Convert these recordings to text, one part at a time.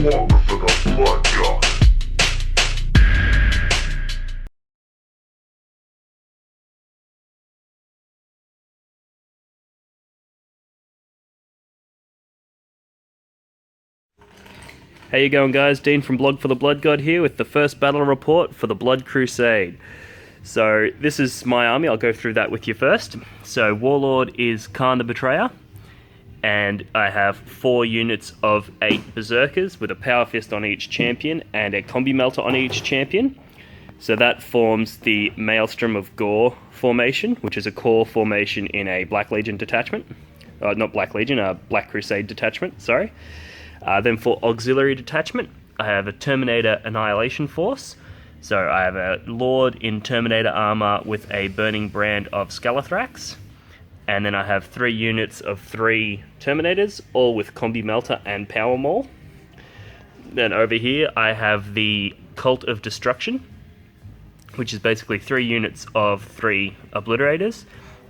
One for the blood god. How you going, guys? Dean from Blog for the Blood God here with the first battle report for the Blood Crusade. So this is my army. I'll go through that with you first. So Warlord is Khorne the Betrayer, and I have 4 units of 8 Berserkers with a Power Fist on each champion and a Combi Melter on each champion. So that forms the Maelstrom of Gore formation, which is a core formation in a Black Legion detachment. Not Black Legion, a Black Crusade detachment, sorry. Then for auxiliary detachment, I have a Terminator Annihilation Force. So I have a Lord in Terminator armor with a Burning Brand of Scalathrax. And then I have 3 units of 3 Terminators, all with Combi Melter and Power Maul. Then over here I have the Cult of Destruction, which is basically 3 units of 3 Obliterators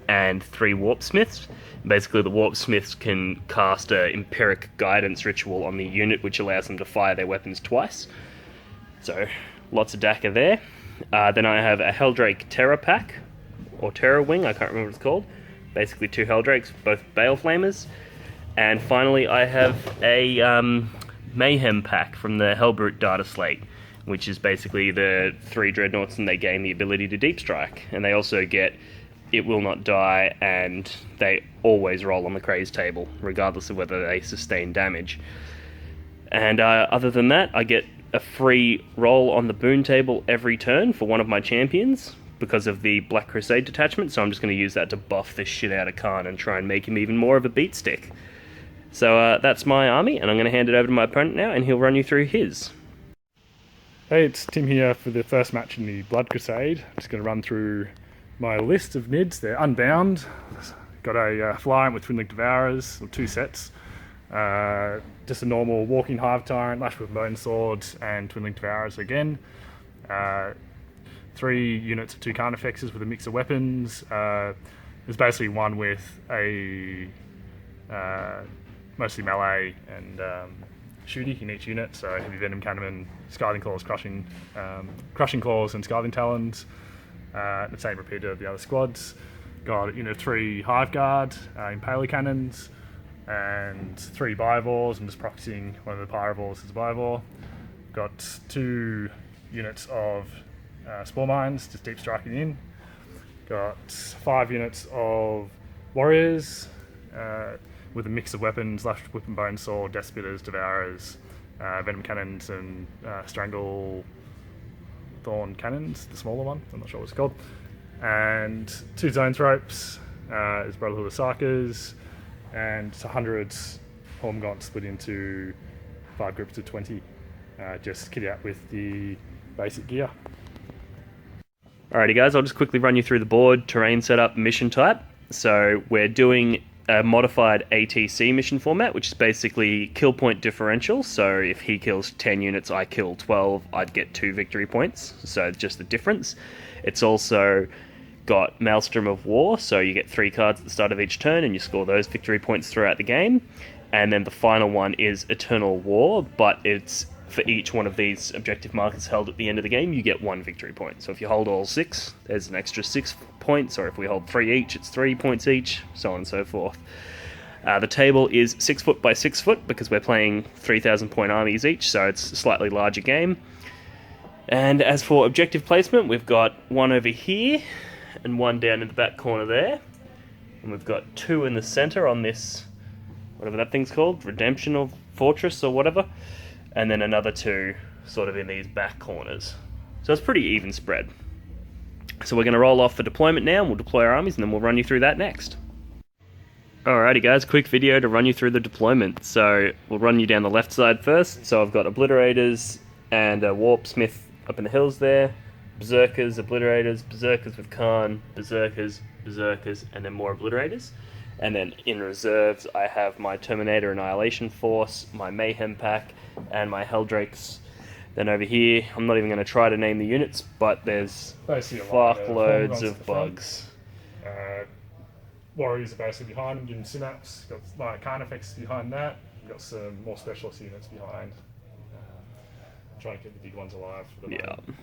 and 3 Warp Smiths. Basically, the Warp Smiths can cast an Empiric Guidance ritual on the unit, which allows them to fire their weapons twice. So, lots of DACA there. Then I have a Helldrake Terror Pack, or Terror Wing, I can't remember what it's called. Basically 2 Helldrakes, both Bale Flamers. And finally, I have a Mayhem Pack from the Hellbrute Data Slate, which is basically the 3 Dreadnoughts, and they gain the ability to Deep Strike. And they also get It Will Not Die, and they always roll on the Craze table, regardless of whether they sustain damage. And other than that, I get a free roll on the boon table every turn for one of my champions because of the Black Crusade detachment, so I'm just going to use that to buff this shit out of Khorne and try and make him even more of a beat stick. So that's my army, and I'm going to hand it over to my opponent now, and he'll run you through his. Hey, it's Tim here for the first match in the Blood Crusade. I'm just going to run through my list of NIDs. They're unbound. Got a Flyant with Twin Link Devourers, or 2 sets. Just a normal Walking Hive Tyrant, Lash with Bone Sword, and Twin Link Devourers again. 3 units of 2 Carnifexes with a mix of weapons. There's basically one with a mostly melee and shooty in each unit, so Heavy Venom Cannon, Scathing Claws, Crushing Claws, and Scathing Talons. The same repeater of the other squads. Got 3 Hive Guard, Impaler Cannons, and 3 Bivores. I'm just proxying one of the Pyrovores as a Bivore. Got 2 units of Spore Mines, just deep striking in. Got 5 units of Warriors, with a mix of weapons, Lash, Whip and Bone Sword, Death Spitters, Devourers, Venom Cannons, and Strangle Thorn Cannons, the smaller one, I'm not sure what it's called. And 2 Zone Ropes, is Brotherhood of Sarkers, and 100 Hormgaunt split into 5 groups of 20. Just kitty out with the basic gear. Alrighty guys, I'll just quickly run you through the board, terrain setup, mission type. So we're doing a modified ATC mission format, which is basically kill point differential. So if he kills 10 units, I kill 12, I'd get 2 victory points. So just the difference. It's also got Maelstrom of War, so you get 3 cards at the start of each turn and you score those victory points throughout the game. And then the final one is Eternal War, but it's for each one of these objective markers held at the end of the game, you get 1 victory point. So if you hold all 6, there's an extra 6 points, or if we hold 3 each, it's 3 points each, so on and so forth. The table is 6 foot by 6 foot because we're playing 3,000 point armies each, so it's a slightly larger game. And as for objective placement, we've got 1 over here and 1 down in the back corner there. And we've got 2 in the center on this, whatever that thing's called, Redemption or Fortress or whatever. And then another 2 sort of in these back corners. So it's pretty even spread. So we're going to roll off for deployment now, and we'll deploy our armies, and then we'll run you through that next. Alrighty guys, quick video to run you through the deployment. So we'll run you down the left side first. So I've got Obliterators and a Warp Smith up in the hills there. Berserkers, Obliterators, Berserkers with Khorne, Berserkers, and then more Obliterators. And then in reserves, I have my Terminator Annihilation Force, my Mayhem Pack, and my Helldrakes. Then over here, I'm not even going to try to name the units, but there's fuckloads of bugs. Warriors are basically behind them doing synapse. Got like Carnifex behind that. We've got some more specialist units behind. trying to keep the big ones alive for the Yeah. moment.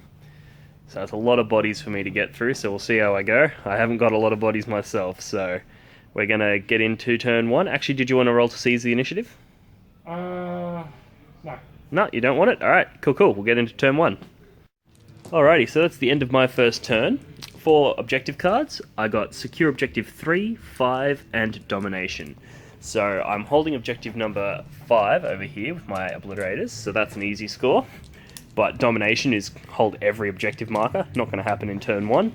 So that's a lot of bodies for me to get through, so we'll see how I go. I haven't got a lot of bodies myself, so we're going to get into turn 1. Actually, did you want to roll to seize the initiative? No. No, you don't want it? Alright, cool. We'll get into turn 1. Alrighty, so that's the end of my first turn. For objective cards, I got Secure Objective 3, 5, and Domination. So I'm holding objective number 5 over here with my obliterators, so that's an easy score. But Domination is hold every objective marker, not going to happen in turn 1.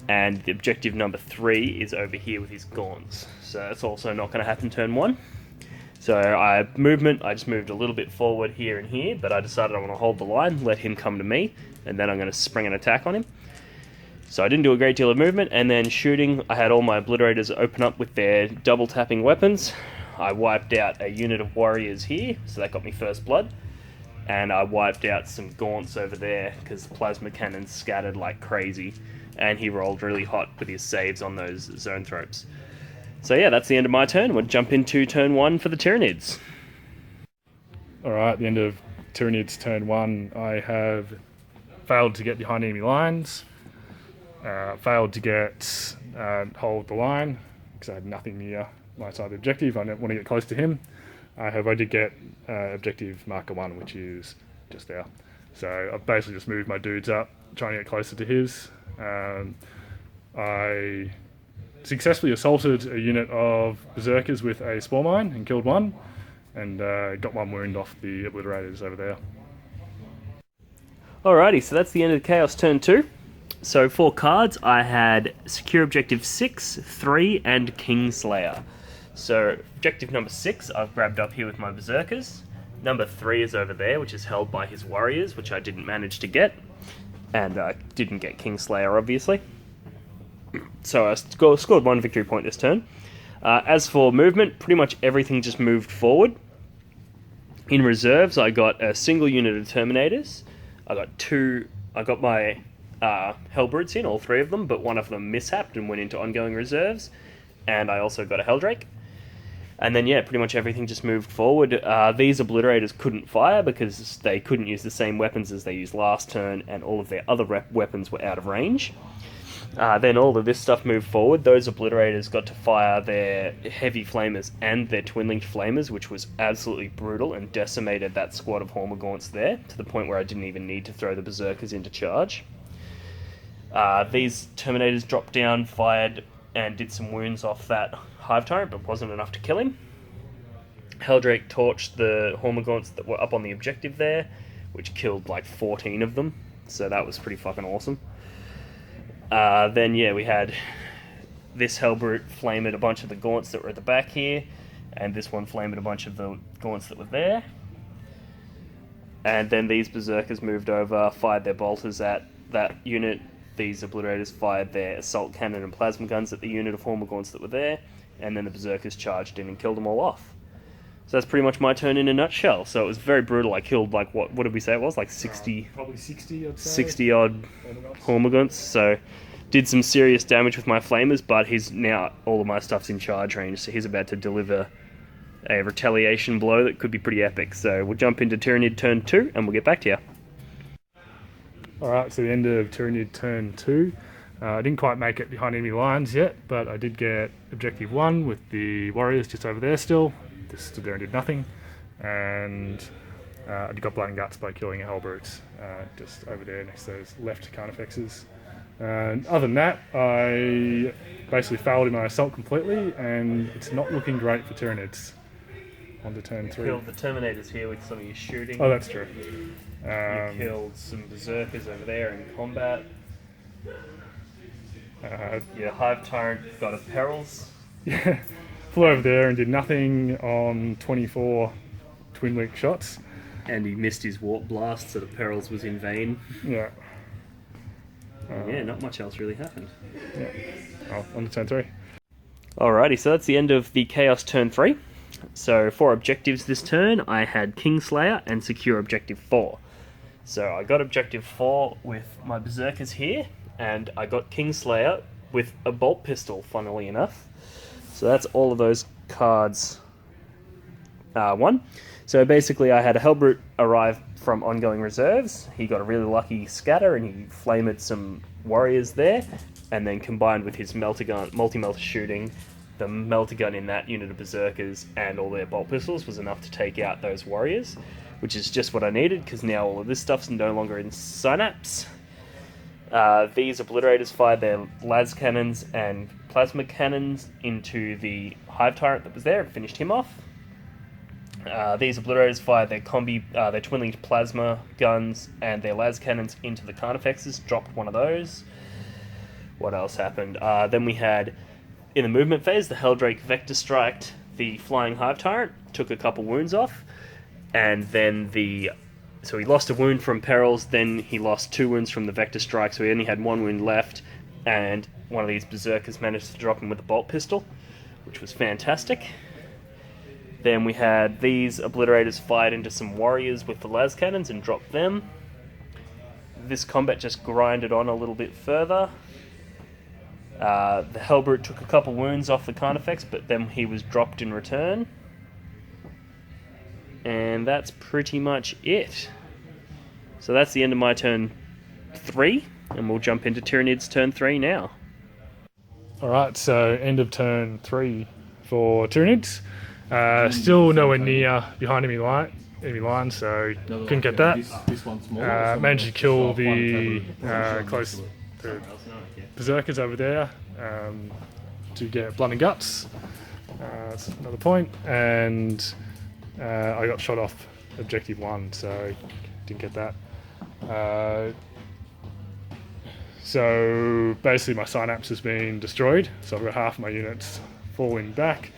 And the objective number 3 is over here with his gaunts, so that's also not going to happen turn 1. So I just moved a little bit forward here and here, but I decided I want to hold the line, let him come to me, and then I'm going to spring an attack on him. So I didn't do a great deal of movement, and then shooting, I had all my obliterators open up with their double tapping weapons. I wiped out a unit of warriors here, so that got me first blood. And I wiped out some gaunts over there, because the plasma cannons scattered like crazy, and he rolled really hot with his saves on those zoanthropes. So yeah, that's the end of my turn. We'll jump into turn 1 for the Tyranids. Alright, at the end of Tyranids turn 1, I have failed to get behind enemy lines. Failed to get hold the line because I had nothing near my side of the objective. I didn't want to get close to him. However, I did get objective marker 1, which is just there. So I've basically just moved my dudes up, trying to get closer to his. I successfully assaulted a unit of berserkers with a spore mine and killed one, and got 1 wound off the obliterators over there. Alrighty, so that's the end of the Chaos turn 2. So for cards, I had Secure Objective 6, 3, and Kingslayer. So objective number 6, I've grabbed up here with my berserkers. Number 3 is over there, which is held by his warriors, which I didn't manage to get. And I didn't get Kingslayer, obviously. So I scored 1 victory point this turn. As for movement, pretty much everything just moved forward. In reserves, I got a single unit of Terminators. I got my Hellbrutes in, all 3 of them, but 1 of them mishapped and went into ongoing reserves. And I also got a Helldrake. And then, yeah, pretty much everything just moved forward. These obliterators couldn't fire because they couldn't use the same weapons as they used last turn, and all of their other weapons were out of range. Then all of this stuff moved forward. Those obliterators got to fire their heavy flamers and their twin-linked flamers, which was absolutely brutal and decimated that squad of Hormagaunts there, to the point where I didn't even need to throw the berserkers into charge. These Terminators dropped down, fired, and did some wounds off that Hive Tyrant, but wasn't enough to kill him. Helldrake torched the Hormagaunts that were up on the objective there, which killed like 14 of them, so that was pretty fucking awesome. Then, yeah, we had this Hellbrute flamed a bunch of the Gaunts that were at the back here, and this one flamed a bunch of the Gaunts that were there. And then these Berserkers moved over, fired their bolters at that unit. These Obliterators fired their assault cannon and plasma guns at the unit of Hormagaunts that were there, and then the Berserkers charged in and killed them all off. So that's pretty much my turn in a nutshell. So it was very brutal. I killed, like, what did we say it was? Like 60... Probably 60, I'd say. 60 odd Hormagaunts. So did some serious damage with my flamers, but now all of my stuff's in charge range, so he's about to deliver a retaliation blow that could be pretty epic. So we'll jump into Tyranid turn 2, and we'll get back to you. Alright, so the end of Tyranid turn 2. I didn't quite make it behind enemy lines yet, but I did get objective 1 with the warriors just over there still. Just stood there and did nothing. And I got blood and guts by killing a Hellbrute just over there next to those left Carnifexes. And other than that, I basically failed in my assault completely, and it's not looking great for Tyranids. On to turn 3. Killed the Terminators here with some of your shooting. Oh, that's true. You killed some Berserkers over there in combat. Your Hive Tyrant got a Perils. Yeah, flew over there and did nothing on 24 twin link shots. And he missed his Warp Blast, so the Perils was in vain. Yeah. Yeah, not much else really happened. Yeah. Oh, on to turn 3. Alrighty, so that's the end of the Chaos turn 3. So for objectives this turn, I had Kingslayer and Secure Objective 4. So I got Objective 4 with my Berserkers here, and I got Kingslayer with a bolt pistol, funnily enough. So that's all of those cards 1. So basically I had a Hellbrute arrive from ongoing reserves. He got a really lucky scatter and he flamed some warriors there, and then combined with his melter multi-melter shooting, the melter gun in that unit of berserkers and all their bolt pistols was enough to take out those warriors, which is just what I needed because now all of this stuff's no longer in synapse. These obliterators fired their las cannons and plasma cannons into the hive tyrant that was there and finished him off. These obliterators fired their their twin-linked plasma guns and their las cannons into the carnifexes, dropped one of those. What else happened? Then we had, in the movement phase, the Helldrake vector striked the flying hive tyrant, took a couple wounds off, and then so he lost a wound from perils, then he lost 2 wounds from the vector strike, so he only had 1 wound left, and one of these berserkers managed to drop him with a bolt pistol, which was fantastic. Then we had these obliterators fired into some warriors with the las cannons and dropped them. This combat just grinded on a little bit further. The Hellbrute took a couple wounds off the Carnifex, but then he was dropped in return. And that's pretty much it. So that's the end of my turn 3, and we'll jump into Tyranid's turn 3 now. Alright, so end of turn 3 for Tyranids. Still nowhere near behind enemy line, so couldn't get that. Managed to kill the berserkers over there to get blood and guts. That's another point, and I got shot off objective 1, so didn't get that. So basically my synapse has been destroyed, so I've got half my units falling back.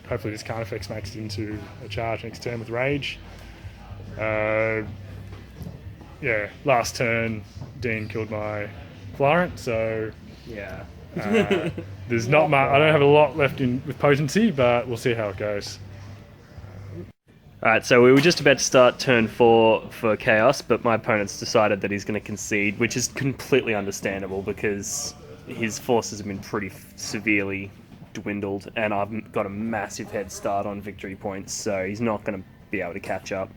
Hopefully this Carnifex makes it into a charge next turn with Rage. Yeah, last turn Dean killed my Florent, so Yeah. there's not much. I don't have a lot left with potency, but we'll see how it goes. Alright, so we were just about to start turn 4 for Chaos, but my opponent's decided that he's going to concede, which is completely understandable because his forces have been pretty severely dwindled, and I've got a massive head start on victory points, so he's not going to be able to catch up.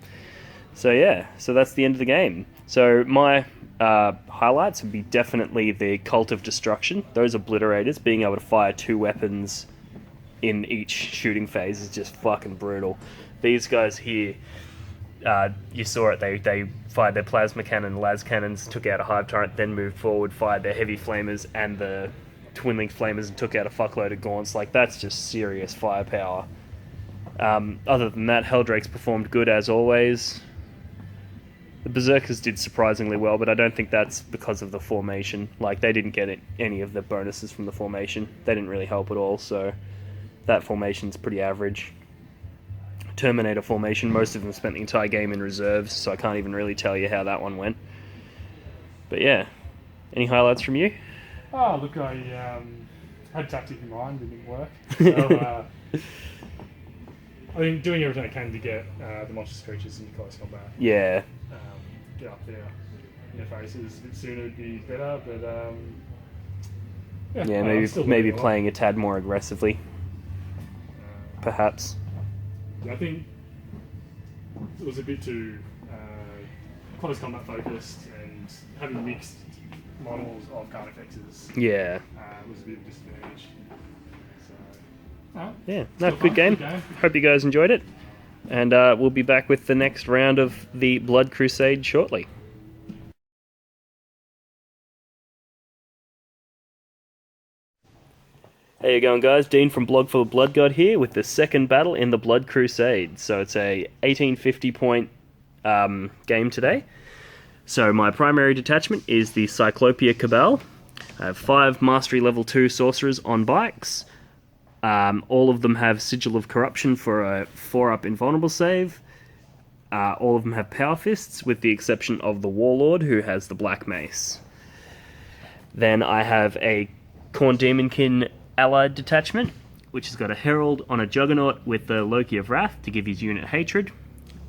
So yeah, so that's the end of the game. So my highlights would be definitely the Cult of Destruction. Those obliterators, being able to fire 2 weapons in each shooting phase is just fucking brutal. These guys here, you saw it, they fired their plasma cannon, las cannons, took out a hive tyrant, then moved forward, fired their heavy flamers and the twin-linked flamers and took out a fuckload of gaunts. Like, that's just serious firepower. Other than that, Helldrakes performed good as always. The Berserkers did surprisingly well, but I don't think that's because of the formation. Like, they didn't get any of the bonuses from the formation. They didn't really help at all, so that formation's pretty average. Terminator formation, most of them spent the entire game in reserves, so I can't even really tell you how that one went. But yeah, any highlights from you? Oh, look, I had tactic in mind, it didn't work. So, I mean, doing everything I can to get the monstrous creatures into close combat. Yeah. Get up there in their faces a bit sooner would be better, but yeah, maybe playing a tad more aggressively, perhaps. Yeah, I think it was a bit too close combat focused, and having mixed models of Carnifexes Yeah. was a bit of a disadvantage. So, Yeah, no, good game. Hope you guys enjoyed it. And we'll be back with the next round of the Blood Crusade shortly. How you going, guys? Dean from Blog for the Blood God here with the second battle in the Blood Crusade. So it's a 1850 point game today. So my primary detachment is the Cyclopia Cabal. I have 5 Mastery Level 2 Sorcerers on bikes. All of them have Sigil of Corruption for a 4-up invulnerable save. All of them have Power Fists, with the exception of the Warlord, who has the Black Mace. Then I have a Khorne Demonkin allied detachment, which has got a Herald on a Juggernaut with the Loki of Wrath to give his unit hatred,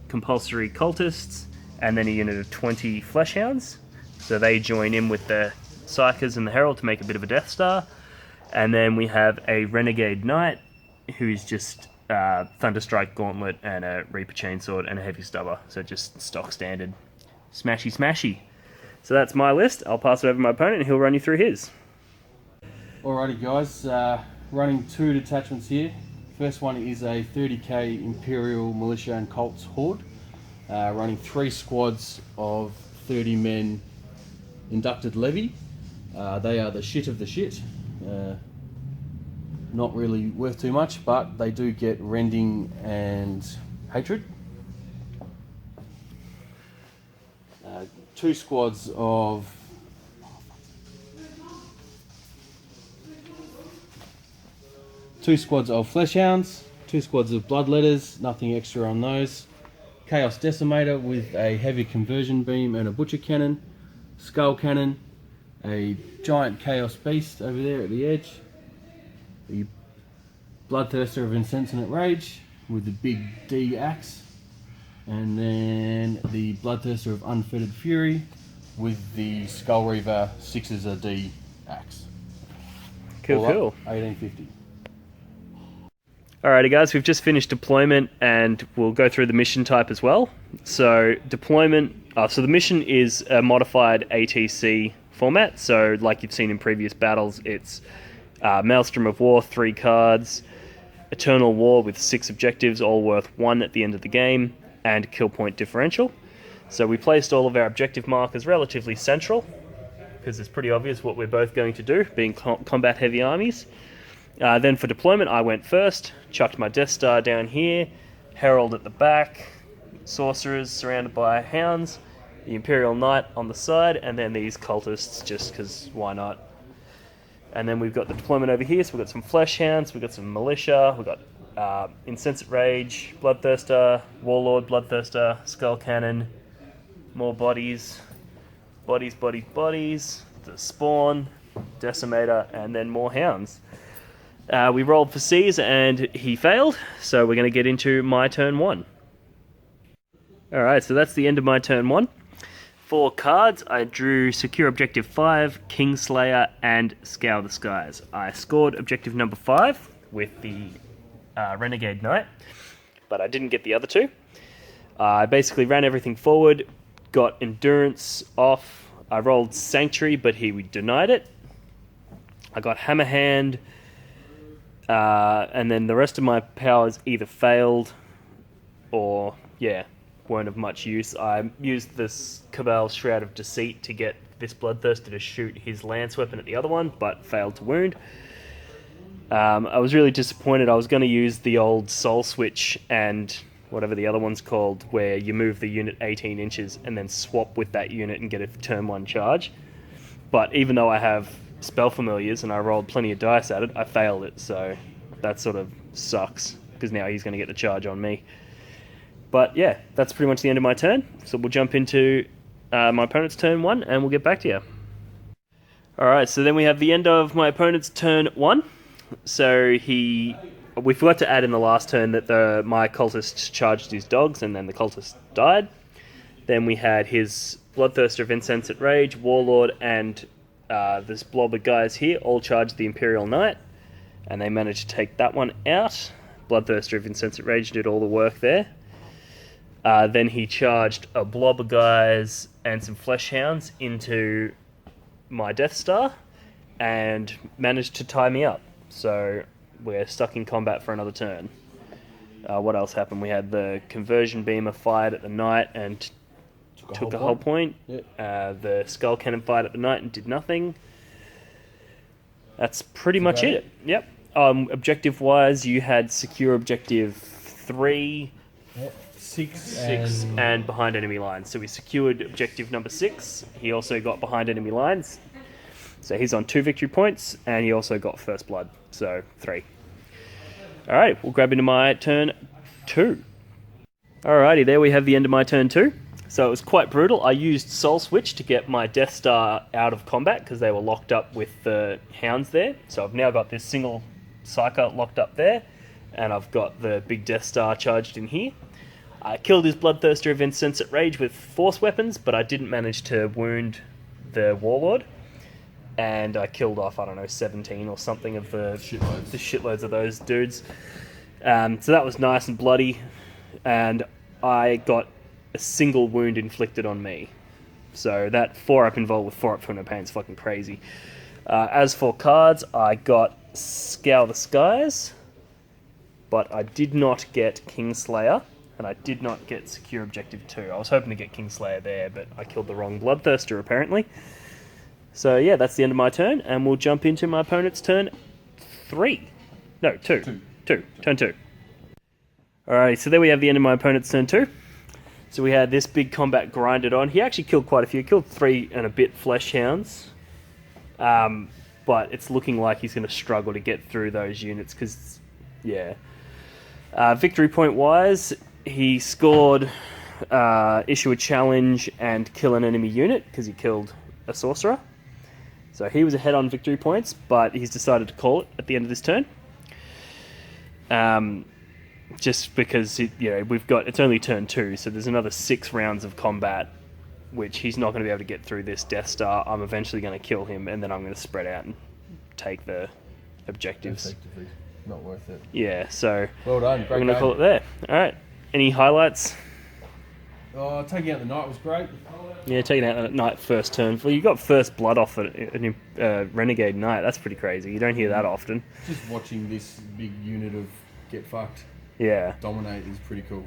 compulsory cultists, and then a unit of 20 Fleshhounds. So they join in with the Psykers and the Herald to make a bit of a Death Star. And then we have a Renegade Knight, who's just Thunderstrike Gauntlet and a Reaper Chainsword and a Heavy Stubber. So just stock standard. Smashy smashy. So that's my list. I'll pass it over to my opponent and he'll run you through his. Alrighty guys, running 2 detachments here. First one is a 30k Imperial Militia and Colts Horde, running 3 squads of 30 men inducted levy. They are the shit of the shit. Not really worth too much, but they do get rending and hatred. 2 squads of Fleshhounds, 2 squads of Bloodletters, nothing extra on those. Chaos Decimator with a heavy conversion beam and a Butcher Cannon, Skull Cannon, a giant Chaos Beast over there at the edge, the Bloodthirster of Insensate Rage with the big D axe, and then the Bloodthirster of Unfettered Fury with the Skull Reaver 6 a D axe. Cool, All up, cool. 1850. Alrighty guys, we've just finished deployment and we'll go through the mission type as well. So deployment, so the mission is a modified ATC format. So like you've seen in previous battles, it's Maelstrom of War, 3 cards, Eternal War with 6 objectives, all worth 1 at the end of the game, and kill point differential. So we placed all of our objective markers relatively central, because it's pretty obvious what we're both going to do, being combat heavy armies. Then for deployment, I went first, chucked my Death Star down here, Herald at the back, Sorcerers surrounded by Hounds, the Imperial Knight on the side, and then these Cultists, just because why not. And then we've got the deployment over here, so we've got some Flesh Hounds, we've got some Militia, we've got Insensate Rage, Bloodthirster, Warlord, Bloodthirster, Skull Cannon, more bodies, the Spawn, Decimator, and then more Hounds. We rolled for C's and he failed, so we're going to get into my turn 1. Alright, so that's the end of my turn 1. 4 cards, I drew Secure Objective 5, Kingslayer, and Scour the Skies. I scored Objective number 5 with the Renegade Knight, but I didn't get the other 2. I basically ran everything forward, got Endurance off, I rolled Sanctuary, but he denied it. I got Hammerhand, and then the rest of my powers either failed or, weren't of much use. I used this Cabal's Shroud of Deceit to get this Bloodthirster to shoot his lance weapon at the other one, but failed to wound. I was really disappointed. I was going to use the old Soul Switch and whatever the other one's called, where you move the unit 18 inches and then swap with that unit and get a turn 1 charge. But even though I have Spell Familiars and I rolled plenty of dice at it, I failed it, so that sort of sucks, because now he's going to get the charge on me. But yeah, that's pretty much the end of my turn, so we'll jump into my opponent's turn 1 and we'll get back to you. Alright, so then we have the end of my opponent's turn 1. So we forgot to add in the last turn that my cultist charged his dogs and then the cultist died. Then we had his Bloodthirster of Insensate Rage, Warlord, and this blob of guys here all charged the Imperial Knight, and they managed to take that one out. Bloodthirster of Insensate Rage did all the work there. Then he charged a blob of guys and some Flesh Hounds into my Death Star and managed to tie me up. So we're stuck in combat for another turn. What else happened? We had the Conversion Beamer fired at the Knight and took a whole point. Yep. The Skull Cannon fired at the Knight and did nothing. That's pretty much it. Yep. Objective-wise, you had Secure Objective 3... Yep. 6 and behind enemy lines. So we secured objective number 6. He also got behind enemy lines. So he's on 2 victory points, and he also got first blood. So 3. Alright, we'll grab into my turn 2. Alrighty, there we have the end of my turn 2. So it was quite brutal. I used Soul Switch to get my Death Star out of combat because they were locked up with the Hounds there. So I've now got this single Psyker locked up there, and I've got the big Death Star charged in here. I killed his Bloodthirster of Insensate Rage with force weapons, but I didn't manage to wound the Warlord. And I killed off, 17 or something of the shitloads of those dudes. So that was nice and bloody, and I got a single wound inflicted on me. So that 4-up involved with 4-up Twin of Pain is fucking crazy. As for cards, I got Scour the Skies, but I did not get Kingslayer, and I did not get Secure Objective 2. I was hoping to get Kingslayer there, but I killed the wrong Bloodthirster apparently. So yeah, that's the end of my turn, and we'll jump into my opponent's turn 3. No, 2. 2. Turn 2. Alright, so there we have the end of my opponent's turn 2. So we had this big combat grinded on. He actually killed quite a few. He killed 3 and a bit Flesh Hounds. But it's looking like he's going to struggle to get through those units because, yeah. Victory point wise, he scored issue a challenge and kill an enemy unit because he killed a sorcerer. So he was ahead on victory points, but he's decided to call it at the end of this turn. Just because it's only turn 2, so there's another 6 rounds of combat, which he's not going to be able to get through this Death Star. I'm eventually going to kill him, and then I'm going to spread out and take the objectives. Effectively, not worth it. Yeah, so Well done, great I'm going to game. call it there. All right. Any highlights? Oh, taking out the knight was great. Yeah, taking out that knight first turn. Well, you got first blood off a Renegade Knight. That's pretty crazy. You don't hear that often. Just watching this big unit of get fucked Yeah. dominate is pretty cool.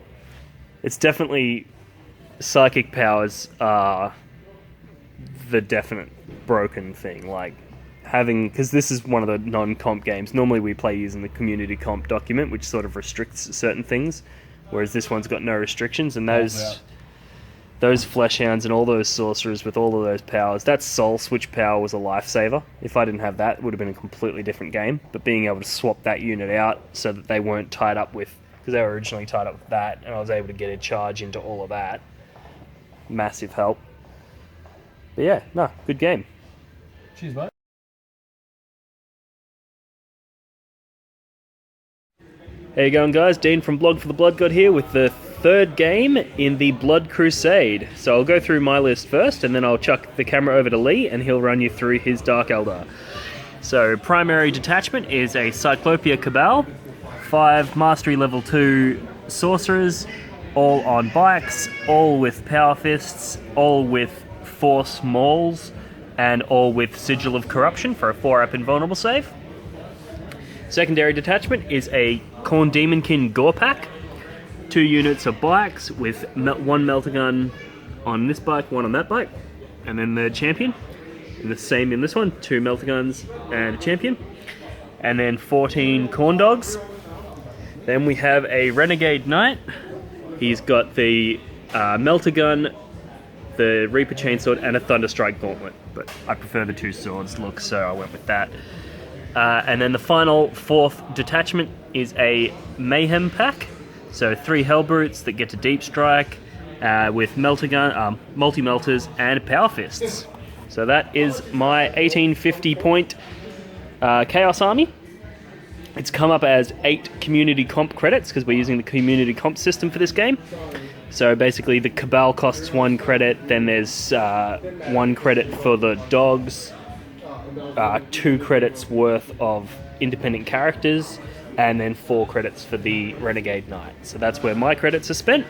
It's definitely... Psychic powers are the definite broken thing. Like, because this is one of the non-comp games. Normally we play using the community comp document, which sort of restricts certain things, whereas this one's got no restrictions, and those Flesh Hounds and all those sorcerers with all of those powers, that soul switch power was a lifesaver. If I didn't have that, it would have been a completely different game. But being able to swap that unit out so that they weren't tied up with, because they were originally tied up with that, and I was able to get a charge into all of that, massive help. But yeah, no, good game. Cheers, mate. How you going, guys? Dean from Blog for the Blood God here with the 3rd game in the Blood Crusade. So I'll go through my list first, and then I'll chuck the camera over to Lee, and he'll run you through his Dark Eldar. So primary detachment is a Cyclopia Cabal, 5 Mastery Level 2 Sorcerers, all on bikes, all with Power Fists, all with Force Mauls, and all with Sigil of Corruption for a 4-up invulnerable save. Secondary detachment is a Khorne Demonkin Gore Pack, 2 units of bikes with 1 Melter Gun on this bike, 1 on that bike, and then the champion. And the same in this one, 2 Melter Guns and a champion. And then 14 Khorne Dogs. Then we have a Renegade Knight. He's got the Melter Gun, the Reaper Chainsword, and a Thunderstrike Gauntlet. But I prefer the 2 swords look, so I went with that. And then the final 4th detachment is a Mayhem Pack. So 3 Hellbrutes that get to Deep Strike with Melter Gun, multi-melters, and Power Fists. So that is my 1850 point Chaos Army. It's come up as 8 community comp credits because we're using the community comp system for this game. So basically the Cabal costs 1 credit, then there's 1 credit for the dogs, 2 credits worth of independent characters, and then 4 credits for the Renegade Knight. So that's where my credits are spent.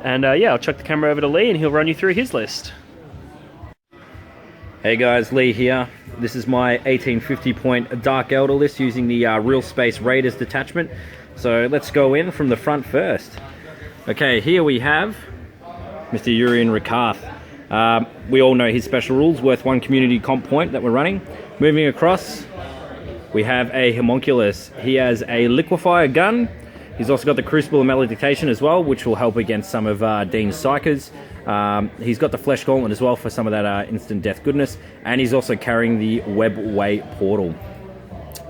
And yeah, I'll chuck the camera over to Lee and he'll run you through his list. Hey guys, Lee here. This is my 1850 point Dark Elder list using the Real Space Raiders detachment. So let's go in from the front first. Okay, here we have Mr. Urian Rakath. We all know his special rules, worth 1 community comp point that we're running. Moving across, we have a Homunculus. He has a Liquefier gun. He's also got the Crucible of Malediction as well, which will help against some of Dean's Psychers. He's got the Flesh Gauntlet as well for some of that instant death goodness. And he's also carrying the Webway Portal.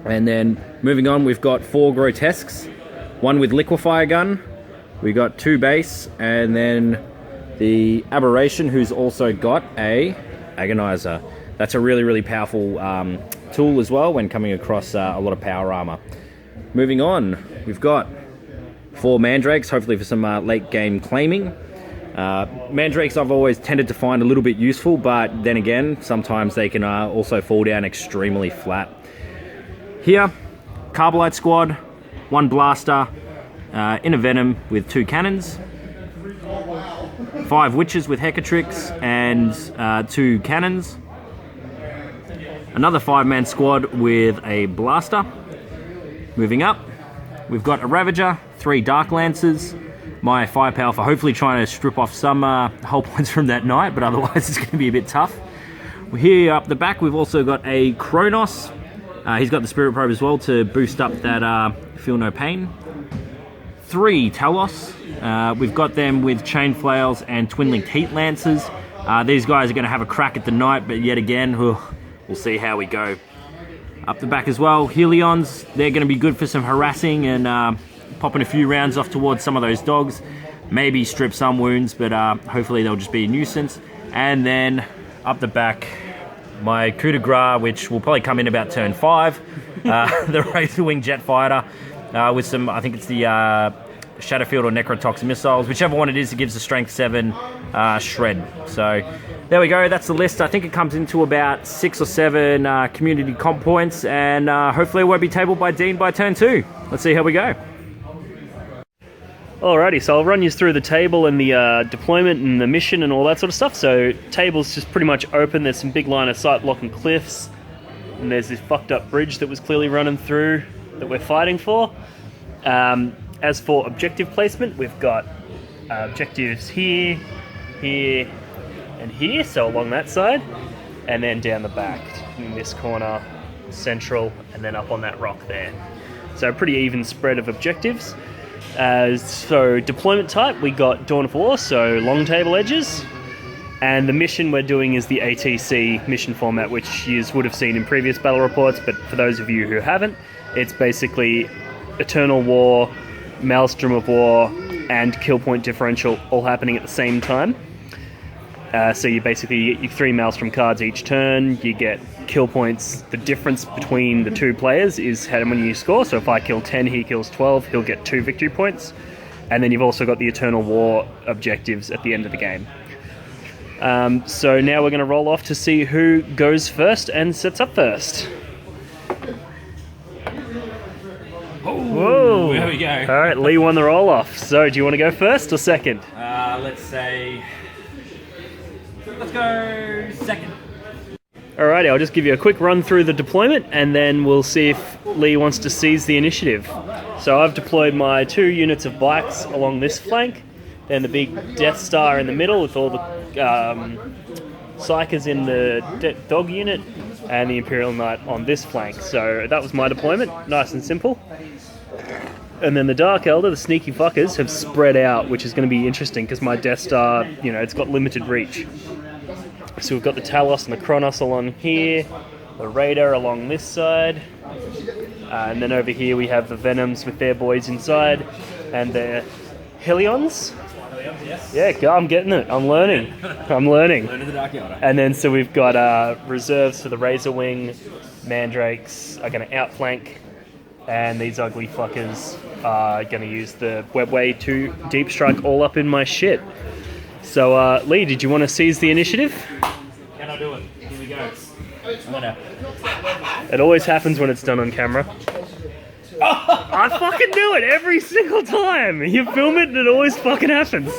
And then moving on, we've got 4 Grotesques. 1 with Liquefier gun. We got 2 base. And then the Aberration, who's also got a Agonizer. That's a really, really powerful tool as well when coming across a lot of power armor. Moving on, we've got 4 Mandrakes, hopefully for some late game claiming. Mandrakes I've always tended to find a little bit useful, but then again, sometimes they can also fall down extremely flat. Here, Carbolite Squad, 1 blaster, in a venom with 2 cannons, 5 witches with Hecatrix and 2 cannons, another 5-man squad with a blaster. Moving up, we've got a Ravager, 3 Dark Lancers, my firepower for hopefully trying to strip off some hull points from that knight, but otherwise it's going to be a bit tough. Here up the back we've also got a Kronos. He's got the Spirit Probe as well to boost up that Feel No Pain. 3 Talos. We've got them with Chain Flails and Twin-Linked Heat Lancers. These guys are going to have a crack at the knight, but yet again, we'll see how we go. Up the back as well, Helions. They're going to be good for some harassing and popping a few rounds off towards some of those dogs. Maybe strip some wounds, but hopefully they'll just be a nuisance. And then up the back, my coup de grace, which will probably come in about turn 5, the Razor Wing Jet Fighter with some, I think it's the Shadowfield or Necrotox missiles, whichever one it is, it gives the Strength 7 shred. So there we go, that's the list. I think it comes into about 6 or 7 community comp points, and hopefully it won't be tabled by Dean by turn 2. Let's see how we go. Alrighty, so I'll run you through the table and the deployment and the mission and all that sort of stuff. So table's just pretty much open. There's some big line of sight blocking cliffs, and there's this fucked up bridge that was clearly running through that we're fighting for. As for objective placement, we've got objectives here, here, and here, so along that side, and then down the back in this corner, central, and then up on that rock there. So a pretty even spread of objectives. So deployment type, we got Dawn of War, so long table edges, and the mission we're doing is the ATC mission format, which you would have seen in previous battle reports, but for those of you who haven't, it's basically Eternal War, Maelstrom of War, and Kill Point Differential all happening at the same time. So you basically get your 3 Maelstrom cards each turn, you get kill points. The difference between the 2 players is how many you score, so if I kill 10, he kills 12, he'll get 2 victory points. And then you've also got the Eternal War objectives at the end of the game. So now we're going to roll off to see who goes first and sets up first. Whoa! There we go. Alright, Lee won the roll off. So do you want to go first or second? Let's say... Let's go second. Alrighty, I'll just give you a quick run through the deployment and then we'll see if Lee wants to seize the initiative. So I've deployed my 2 units of bikes along this flank, then the big Death Star in the middle with all the Psychers in the dog unit, and the Imperial Knight on this flank. So that was my deployment, nice and simple. And then the Dark Elder, the sneaky fuckers, have spread out, which is going to be interesting because my Death Star, it's got limited reach. So we've got the Talos and the Kronos along here, the Raider along this side, and then over here we have the Venoms with their boys inside, and the Helions. Yeah, I'm getting it. I'm learning. Learning the Dark Elder. And then so we've got reserves for the Razor Wing. Mandrakes are going to outflank, and these ugly fuckers are going to use the Webway to deep strike all up in my shit. So, Lee, did you want to seize the initiative? Can I do it? Here we go. I'm gonna... It always happens when it's done on camera. I fucking do it every single time. You film it and it always fucking happens.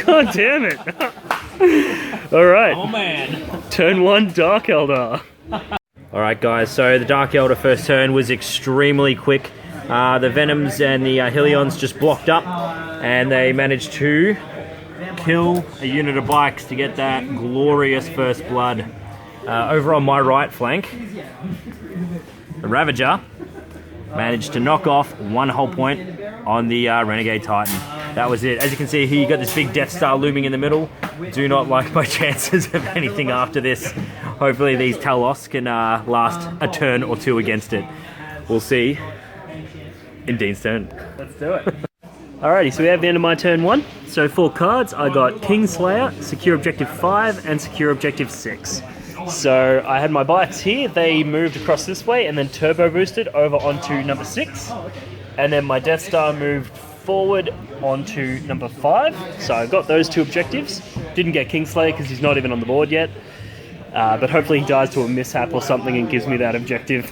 God damn it. Alright. Oh man. Turn 1, Dark Elder. Alright guys, so the Dark Elder first turn was extremely quick. The Venoms and the Helions just blocked up, and they managed to kill a unit of bikes to get that glorious first blood. Over on my right flank, the Ravager managed to knock off 1 hull point on the Renegade Titan. That was it. As you can see here, you got this big Death Star looming in the middle. Do not like my chances of anything after this. Hopefully these Talos can last a turn or 2 against it. We'll see in Dean's turn. Let's do it. Alrighty, so we have the end of my turn 1. So 4 cards, I got Kingslayer, Secure Objective 5, and Secure Objective 6. So I had my bikes here, they moved across this way and then turbo boosted over onto number 6. And then my Death Star moved forward onto number 5. So I got those 2 objectives. Didn't get Kingslayer because he's not even on the board yet. But hopefully he dies to a mishap or something and gives me that objective.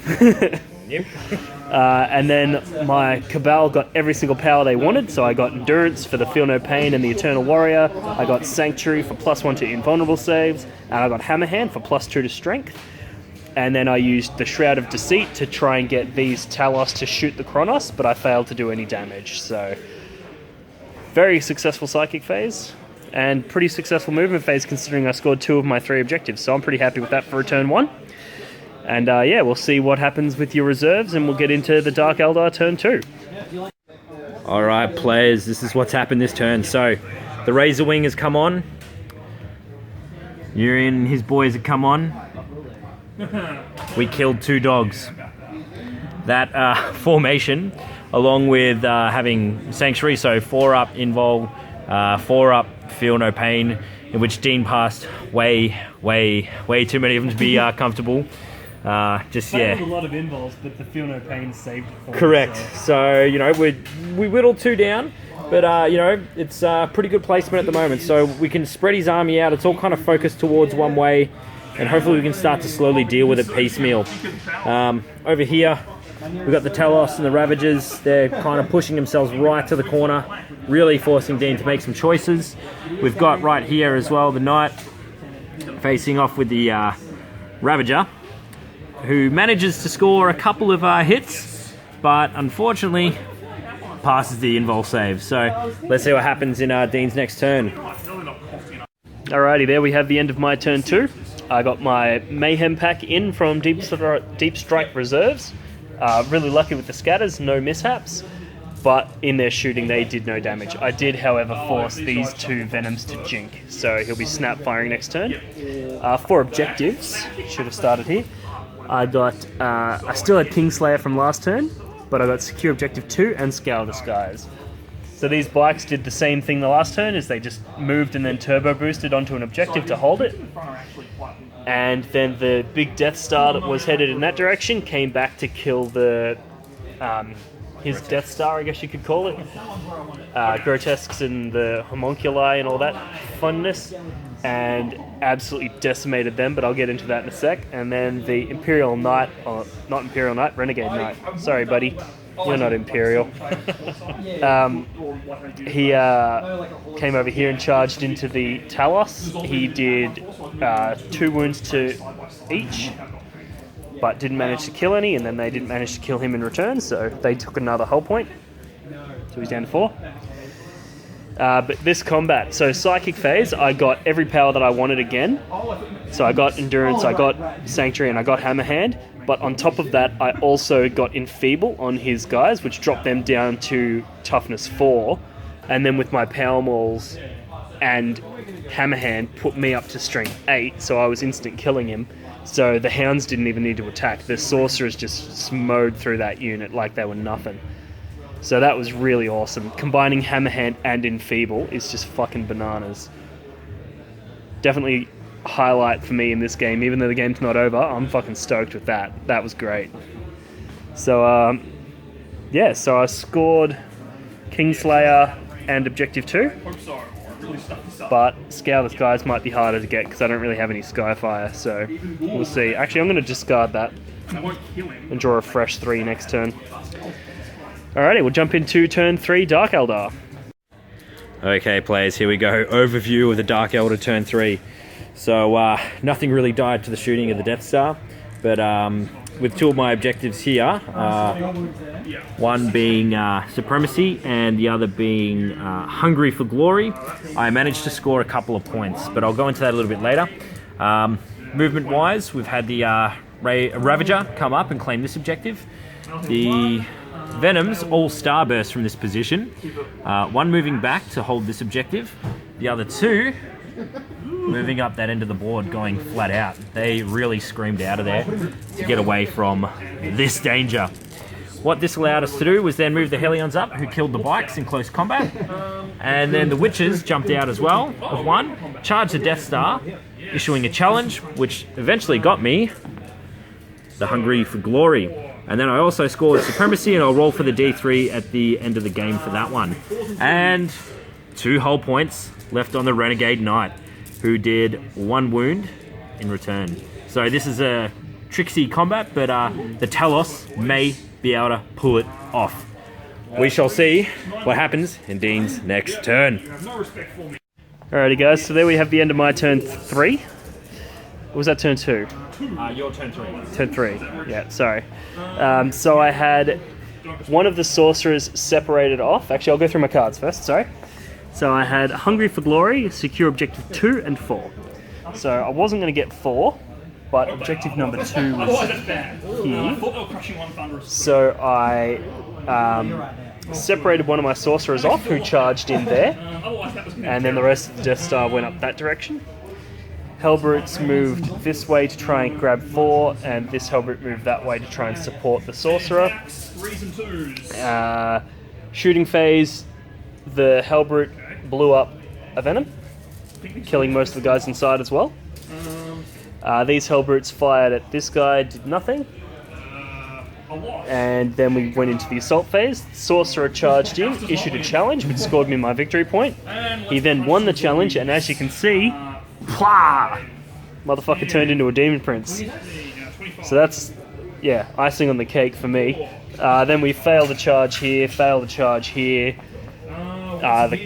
Yep. And then my Cabal got every single power they wanted, so I got Endurance for the Feel No Pain and the Eternal Warrior, I got Sanctuary for +1 to invulnerable saves, and I got Hammerhand for +2 to Strength. And then I used the Shroud of Deceit to try and get these Talos to shoot the Kronos, but I failed to do any damage, so... Very successful Psychic phase, and pretty successful movement phase considering I scored 2 of my 3 objectives, so I'm pretty happy with that for a turn 1. And yeah, we'll see what happens with your reserves, and we'll get into the Dark Eldar turn 2. Alright players, this is what's happened this turn. So, the Razor Wing has come on. Urian and his boys have come on. We killed 2 dogs. That formation, along with having Sanctuary, so 4 up Invul, 4 up Feel No Pain, in which Dean passed way too many of them to be comfortable. Just yeah. A lot of involves, but the Feel No Pain saved it for Correct. So you know we whittled 2 down, but you know it's a pretty good placement at the moment. So we can spread his army out. It's all kind of focused towards one way, and hopefully we can start to slowly deal with it piecemeal. Over here, we've got the Talos and the Ravagers. They're kind of pushing themselves right to the corner, really forcing Dean to make some choices. We've got right here as well the Knight facing off with the Ravager, who manages to score a couple of hits, but unfortunately passes the invul save. So let's see what happens in Dean's next turn. Alrighty, there we have the end of my turn 2. I got my Mayhem pack in from Deep Strike reserves. Really lucky with the scatters, no mishaps, but in their shooting they did no damage. I did, however, force these 2 Venoms to Jink, so he'll be snap firing next turn. For objectives, should have started here. I still had Kingslayer from last turn, but I got Secure Objective 2 and Scour the Skies. So these bikes did the same thing the last turn, is they just moved and then turbo boosted onto an objective to hold it. And then the big Death Star that was headed in that direction came back to kill the his Death Star, I guess you could call it. Grotesques and the Homunculi and all that funness, and absolutely decimated them, but I'll get into that in a sec. And then the Imperial Knight, or not Imperial Knight, Renegade Knight. Sorry, buddy. You're not Imperial. He came over here and charged into the Talos. He did 2 wounds to each, but didn't manage to kill any, and then they didn't manage to kill him in return, so they took another hull point. So he's down to 4. But this combat, so Psychic phase, I got every power that I wanted again. So I got Endurance, I got Sanctuary, and I got Hammerhand. But on top of that, I also got Enfeeble on his guys, which dropped them down to Toughness 4. And then with my Power Mauls and Hammerhand, put me up to Strength 8, so I was instant killing him. So the Hounds didn't even need to attack. The Sorcerers just mowed through that unit like they were nothing. So that was really awesome. Combining Hammerhand and Enfeeble is just fucking bananas. Definitely highlight for me in this game, even though the game's not over. I'm fucking stoked with that. That was great. So yeah, so I scored Kingslayer and Objective 2, but Scour the Skies might be harder to get because I don't really have any Skyfire, so we'll see. Actually, I'm going to discard that and draw a fresh 3 next turn. Alrighty, we'll jump into turn 3, Dark Eldar. Okay players, here we go. Overview of the Dark Eldar turn 3. So nothing really died to the shooting of the Death Star, but with 2 of my objectives here, one being Supremacy and the other being Hungry for Glory, I managed to score a couple of points, but I'll go into that a little bit later. Movement wise, we've had the Ravager come up and claim this objective. The Venoms all starburst from this position, one moving back to hold this objective, the other 2 moving up that end of the board, going flat out. They really screamed out of there to get away from this danger. What this allowed us to do was then move the Hellions up, who killed the bikes in close combat, and then the Witches jumped out as well, of 1, charged the Death Star, issuing a challenge, which eventually got me the Hungry for Glory. And then I also scored Supremacy, and I'll roll for the D3 at the end of the game for that one. And 2 whole points left on the Renegade Knight, who did 1 wound in return. So this is a tricksy combat, but the Talos may be able to pull it off. We shall see what happens in Dean's next turn. Alrighty guys, so there we have the end of my turn 3. Or was that turn 2? Your turn 3. Turn 3, yeah, sorry. So I had one of the sorcerers separated off. Actually, I'll go through my cards first, sorry. So I had Hungry for Glory, Secure Objective 2 and 4. So I wasn't going to get 4, but objective number 2 was here. So I separated one of my sorcerers off who charged in there, and then the rest of the Death Star went up that direction. Hellbrutes moved this way to try and grab 4, and this Hellbrute moved that way to try and support the sorcerer. Shooting phase, the Hellbrute blew up a Venom, killing most of the guys inside as well. These Hellbrutes fired at this guy, did nothing. And then we went into the assault phase. The sorcerer charged in, issued a challenge, which scored me my victory point. He then won the challenge, and as you can see, plah! Motherfucker turned into a demon prince. So that's, yeah, icing on the cake for me. Then we failed the charge here, failed the charge here. The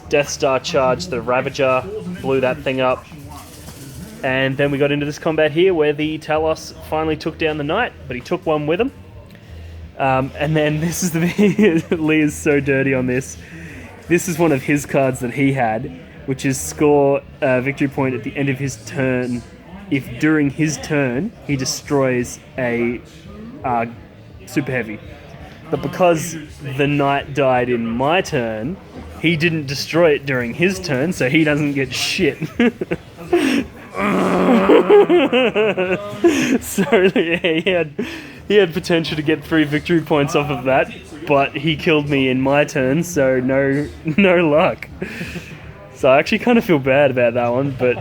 Death Star charged the Ravager, blew that thing up. And then we got into this combat here where the Talos finally took down the Knight, but he took one with him. And then this is the... Lee is so dirty on this. This is one of his cards that he had, which is score a victory point at the end of his turn if during his turn he destroys a super heavy. But because the Knight died in my turn, he didn't destroy it during his turn, so he doesn't get shit. So yeah, he had potential to get 3 victory points off of that, but he killed me in my turn, so no luck. So I actually kind of feel bad about that one, but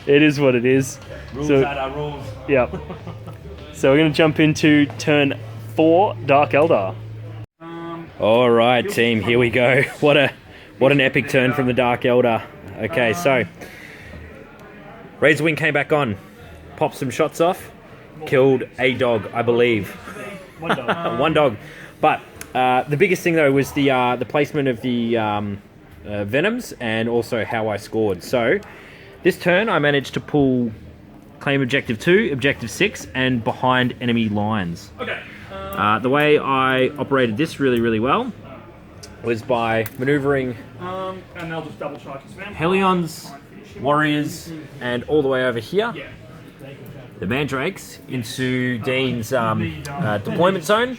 it is what it is. Rules So, are rules. yeah. So we're going to jump into turn 4, Dark Eldar. All right, team, here we go. What an epic turn from the Dark Elder. Okay, so Razorwing came back on, popped some shots off, killed a dog, I believe. One dog. But the biggest thing though was the placement of the Venoms and also how I scored. So this turn I managed to pull claim objective 2, objective 6, and behind enemy lines. Okay. The way I operated this really well was by maneuvering And they'll just double charge his vampire. Hellions, Warriors, and all the way over here, the Mandrakes, into Dean's deployment zone.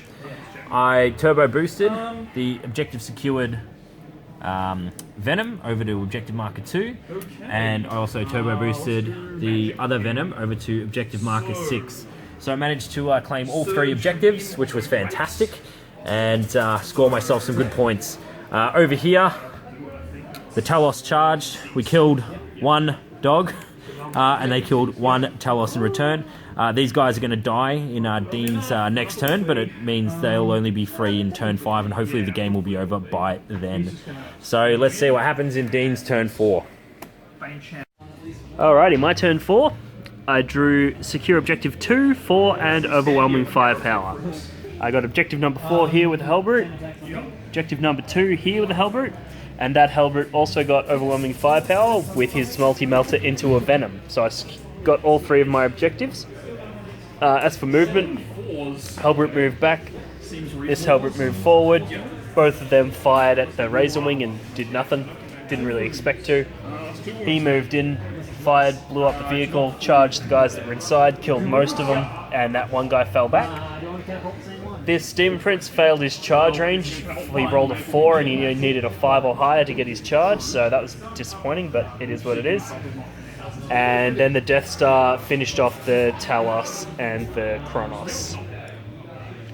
I turbo boosted the objective secured Venom over to objective marker 2, and I also turbo boosted the other Venom over to objective marker 6. So I managed to claim all 3 objectives, which was fantastic, and score myself some good points. Over here, the Talos charged. We killed 1 dog, and they killed 1 Talos in return. These guys are going to die in Dean's next turn, but it means they'll only be free in turn 5, and hopefully the game will be over by then. So let's see what happens in Dean's turn 4. Alrighty, my turn 4. I drew Secure Objective 2, 4, and Overwhelming Firepower. I got objective number 4 here with Hellbrute, objective number 2 here with the Hellbrute, and that Hellbrute also got Overwhelming Firepower with his multi-melter into a Venom. So I got all 3 of my objectives. As for movement, Hellbrute moved back, this Hellbrute moved forward. Both of them fired at the Razorwing and did nothing, didn't really expect to. He moved in, fired, blew up the vehicle, charged the guys that were inside, killed most of them, and that one guy fell back. This Demon Prince failed his charge range. He rolled a 4 and he needed a 5 or higher to get his charge, so that was disappointing, but it is what it is. And then the Death Star finished off the Talos and the Kronos.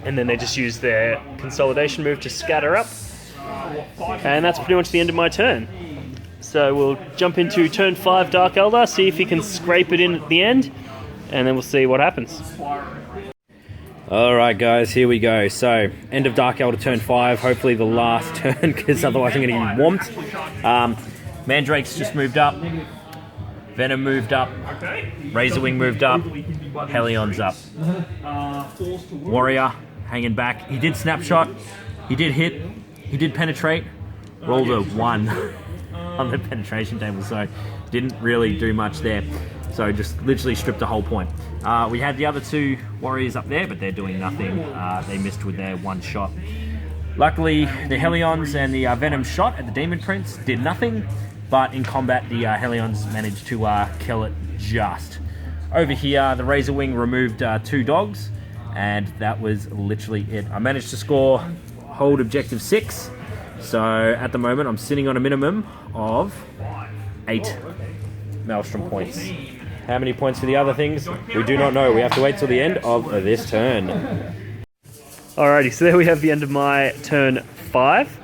And then they just used their consolidation move to scatter up. And that's pretty much the end of my turn. So we'll jump into turn 5 Dark Eldar, see if he can scrape it in at the end, and then we'll see what happens. Alright guys, here we go. So, end of Dark Elder turn 5, hopefully the last turn, because otherwise I'm going to get warmed. Mandrakes just moved up, Venom moved up, Razorwing moved up, Helion's up. Warrior hanging back. He did snapshot, he did hit, he did penetrate, rolled a 1 on the penetration table, so didn't really do much there. So just literally stripped a whole point. We had the other 2 warriors up there, but they're doing nothing. They missed with their 1 shot. Luckily, the Hellions and the Venom shot at the Demon Prince did nothing, but in combat, the Hellions managed to kill it just. Over here, the Razor Wing removed 2 dogs, and that was literally it. I managed to score hold objective 6, so at the moment, I'm sitting on a minimum of 8 Maelstrom points. How many points for the other things? We do not know. We have to wait till the end of this turn. Alrighty, so there we have the end of my turn 5.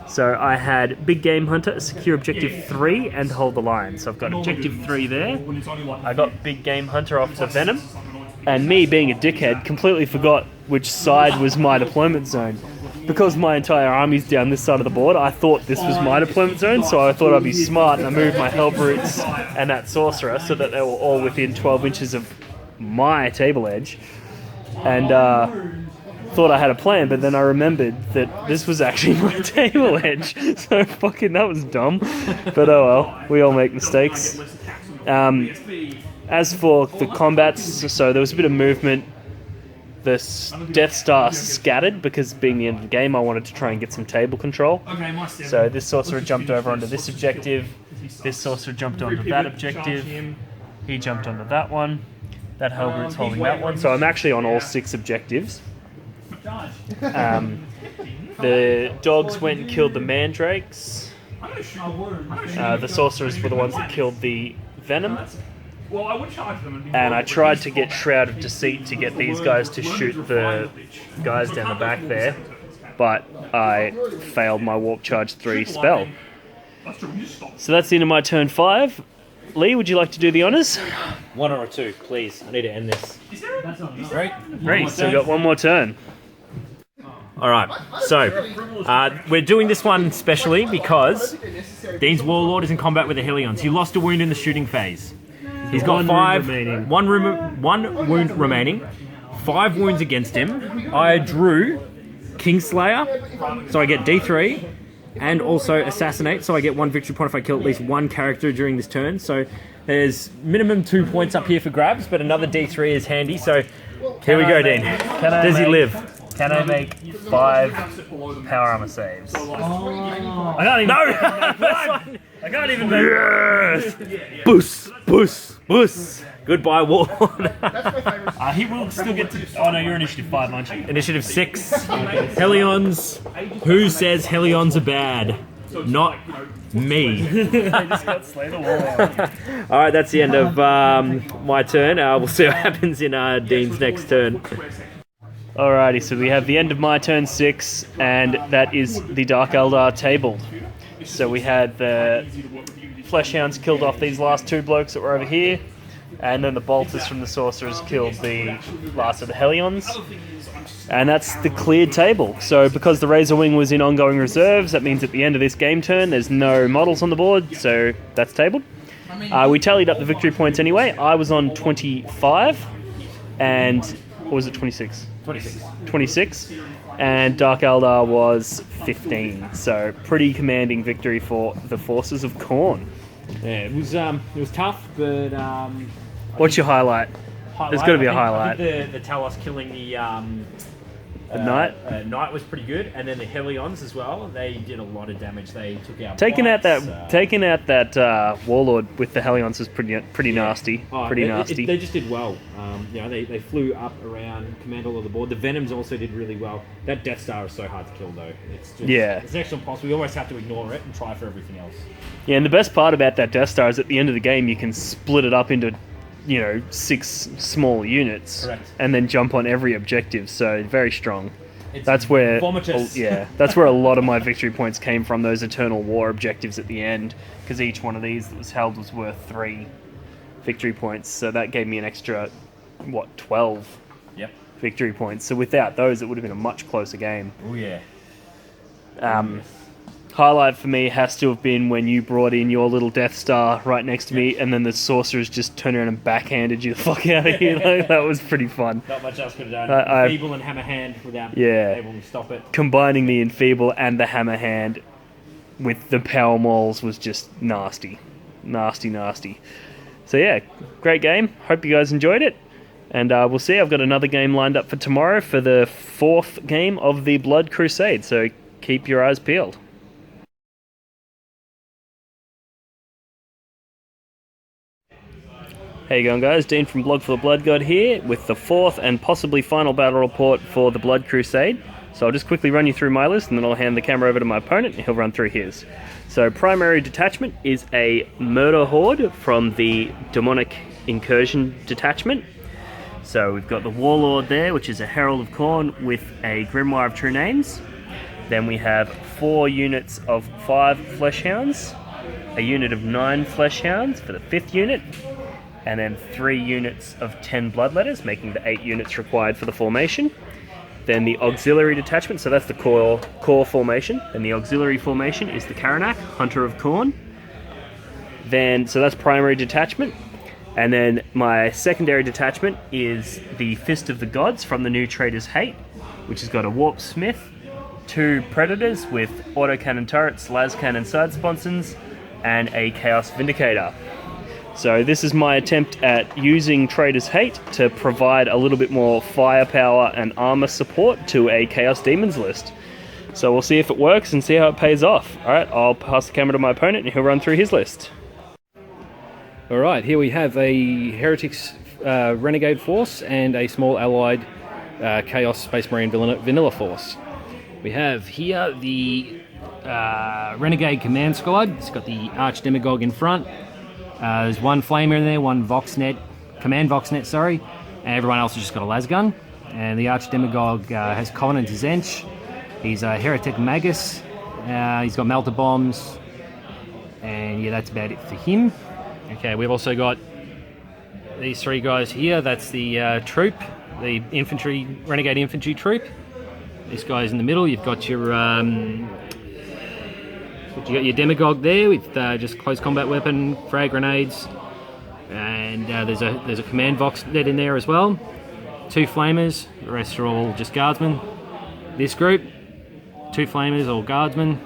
So I had Big Game Hunter, secure objective 3, and hold the line. So I've got objective 3 there. I got Big Game Hunter off the Venom. And me, being a dickhead, completely forgot which side was my deployment zone. Because my entire army's down this side of the board, I thought this was my deployment zone, so I thought I'd be smart and I moved my Hellbrutes and that Sorcerer so that they were all within 12 inches of my table edge. And thought I had a plan, but then I remembered that this was actually my table edge. So fucking that was dumb. But oh well, we all make mistakes. As for the combats, so there was a bit of movement. The Death Star scattered because being the end of the game, I wanted to try and get some table control. So this Sorcerer jumped over onto this objective. This Sorcerer jumped onto that objective. He jumped onto that one. That Hellbrute's holding that one. So I'm actually on all 6 objectives. The dogs went and killed the mandrakes. The sorcerers were the ones that killed the venom. And I tried to get Shroud of Deceit to get these guys to shoot the guys down the back there, but I failed my Warp Charge 3 spell. So that's the end of my turn 5. Lee, would you like to do the honours? 1 or 2, please. I need to end this. Great, so we've got 1 more turn. Alright, so we're doing this one specially because Dean's Warlord is in combat with the Hellions. He lost a wound in the shooting phase. He's got 1 wound remaining, 5 wounds against him. I drew Kingslayer, so I get D3, and also Assassinate, so I get 1 victory point if I kill at least 1 character during this turn. So there's minimum 2 points up here for grabs, but another D3 is handy, so here we go, Dean. Does he live? Can I make 5 power armor saves? I can't even. No! I can't even make Yes! Boost. Goodbye, Warlord. He will still get to... Oh no, you're initiative 5, aren't you? Initiative 6. Hellions. Who says Hellions are bad? Not me. I just got Slay the Warlord. Alright, that's the end of my turn. We'll see what happens in Dean's next turn. Alrighty, so we have the end of my turn 6, and that is the Dark Eldar tabled. So we had the Fleshhounds killed off these last 2 blokes that were over here, and then the Bolters from the Sorcerers killed the last of the Hellions. And that's the cleared table. So because the Razor Wing was in ongoing reserves, that means at the end of this game turn there's no models on the board, so that's tabled. We tallied up the victory points anyway. I was on 25, and... or was it 26? 26. And Dark Eldar was 15. So pretty commanding victory for the forces of Khorne. Yeah, it was tough, but what's your highlight? There's got to be a highlight. I think the Talos killing the Knight. Knight was pretty good, and then the Hellions as well. They did a lot of damage. They took out taking out that Warlord with the Hellions was pretty nasty. Pretty nasty. They just did well. They flew up around command all of the board. The Venoms also did really well. That Death Star is so hard to kill though. It's next to impossible. We always have to ignore it and try for everything else. Yeah, and the best part about that Death Star is at the end of the game you can split it up into 6 small units. Correct. And then jump on every objective, so very strong. That's where vomitous. that's where a lot of my victory points came from, those Eternal War objectives at the end, because each one of these that was held was worth 3 victory points, so that gave me an extra 12 victory points. So without those it would have been a much closer game. Oh yeah. highlight for me has to have been when you brought in your little Death Star right next to me, and then the sorcerers just turned around and backhanded you the fuck out of here. Like, that was pretty fun. Not much else could have done. Feeble and hammer hand without able to stop it. Combining the Enfeeble and the Hammer Hand with the Power Mauls was just nasty. Nasty. So yeah, great game. Hope you guys enjoyed it. And we'll see. I've got another game lined up for tomorrow for the 4th game of the Blood Crusade. So keep your eyes peeled. How you going, guys? Dean from Blog for the Blood God here with the 4th and possibly final battle report for the Blood Crusade. So I'll just quickly run you through my list and then I'll hand the camera over to my opponent and he'll run through his. So primary detachment is a Murder Horde from the Demonic Incursion detachment. So we've got the Warlord there, which is a Herald of Khorne with a Grimoire of True Names. Then we have 4 units of 5 Fleshhounds, a unit of 9 Fleshhounds for the 5th unit, and then 3 units of 10 Bloodletters, making the 8 units required for the formation. Then the Auxiliary detachment, so that's the core formation, and the Auxiliary formation is the Karanak, Hunter of Khorne. Then, so that's primary detachment. And then my secondary detachment is the Fist of the Gods from the new Trader's Hate, which has got a Warp Smith, 2 Predators with autocannon turrets, las cannon side sponsons, and a Chaos Vindicator. So this is my attempt at using Trader's Hate to provide a little bit more firepower and armor support to a Chaos Demons list. So we'll see if it works and see how it pays off. Alright, I'll pass the camera to my opponent and he'll run through his list. Alright, here we have a Heretics Renegade Force and a small allied Chaos Space Marine Vanilla Force. We have here the Renegade Command Squad. It's got the Arch Demagogue in front. There's 1 Flamer in there, 1 Command Voxnet, sorry, and everyone else has just got a Lasgun. And the Arch Demagogue has Covenant Zench. He's a Heretic Magus. He's got Melter Bombs. And yeah, that's about it for him. Okay, we've also got these 3 guys here. That's the troop, the Renegade Infantry troop. This guy's in the middle. You've got your Demagogue there with just close combat weapon, frag grenades, and there's a Command Vox net in there as well. 2 Flamers. The rest are all just Guardsmen. This group, 2 Flamers, all Guardsmen,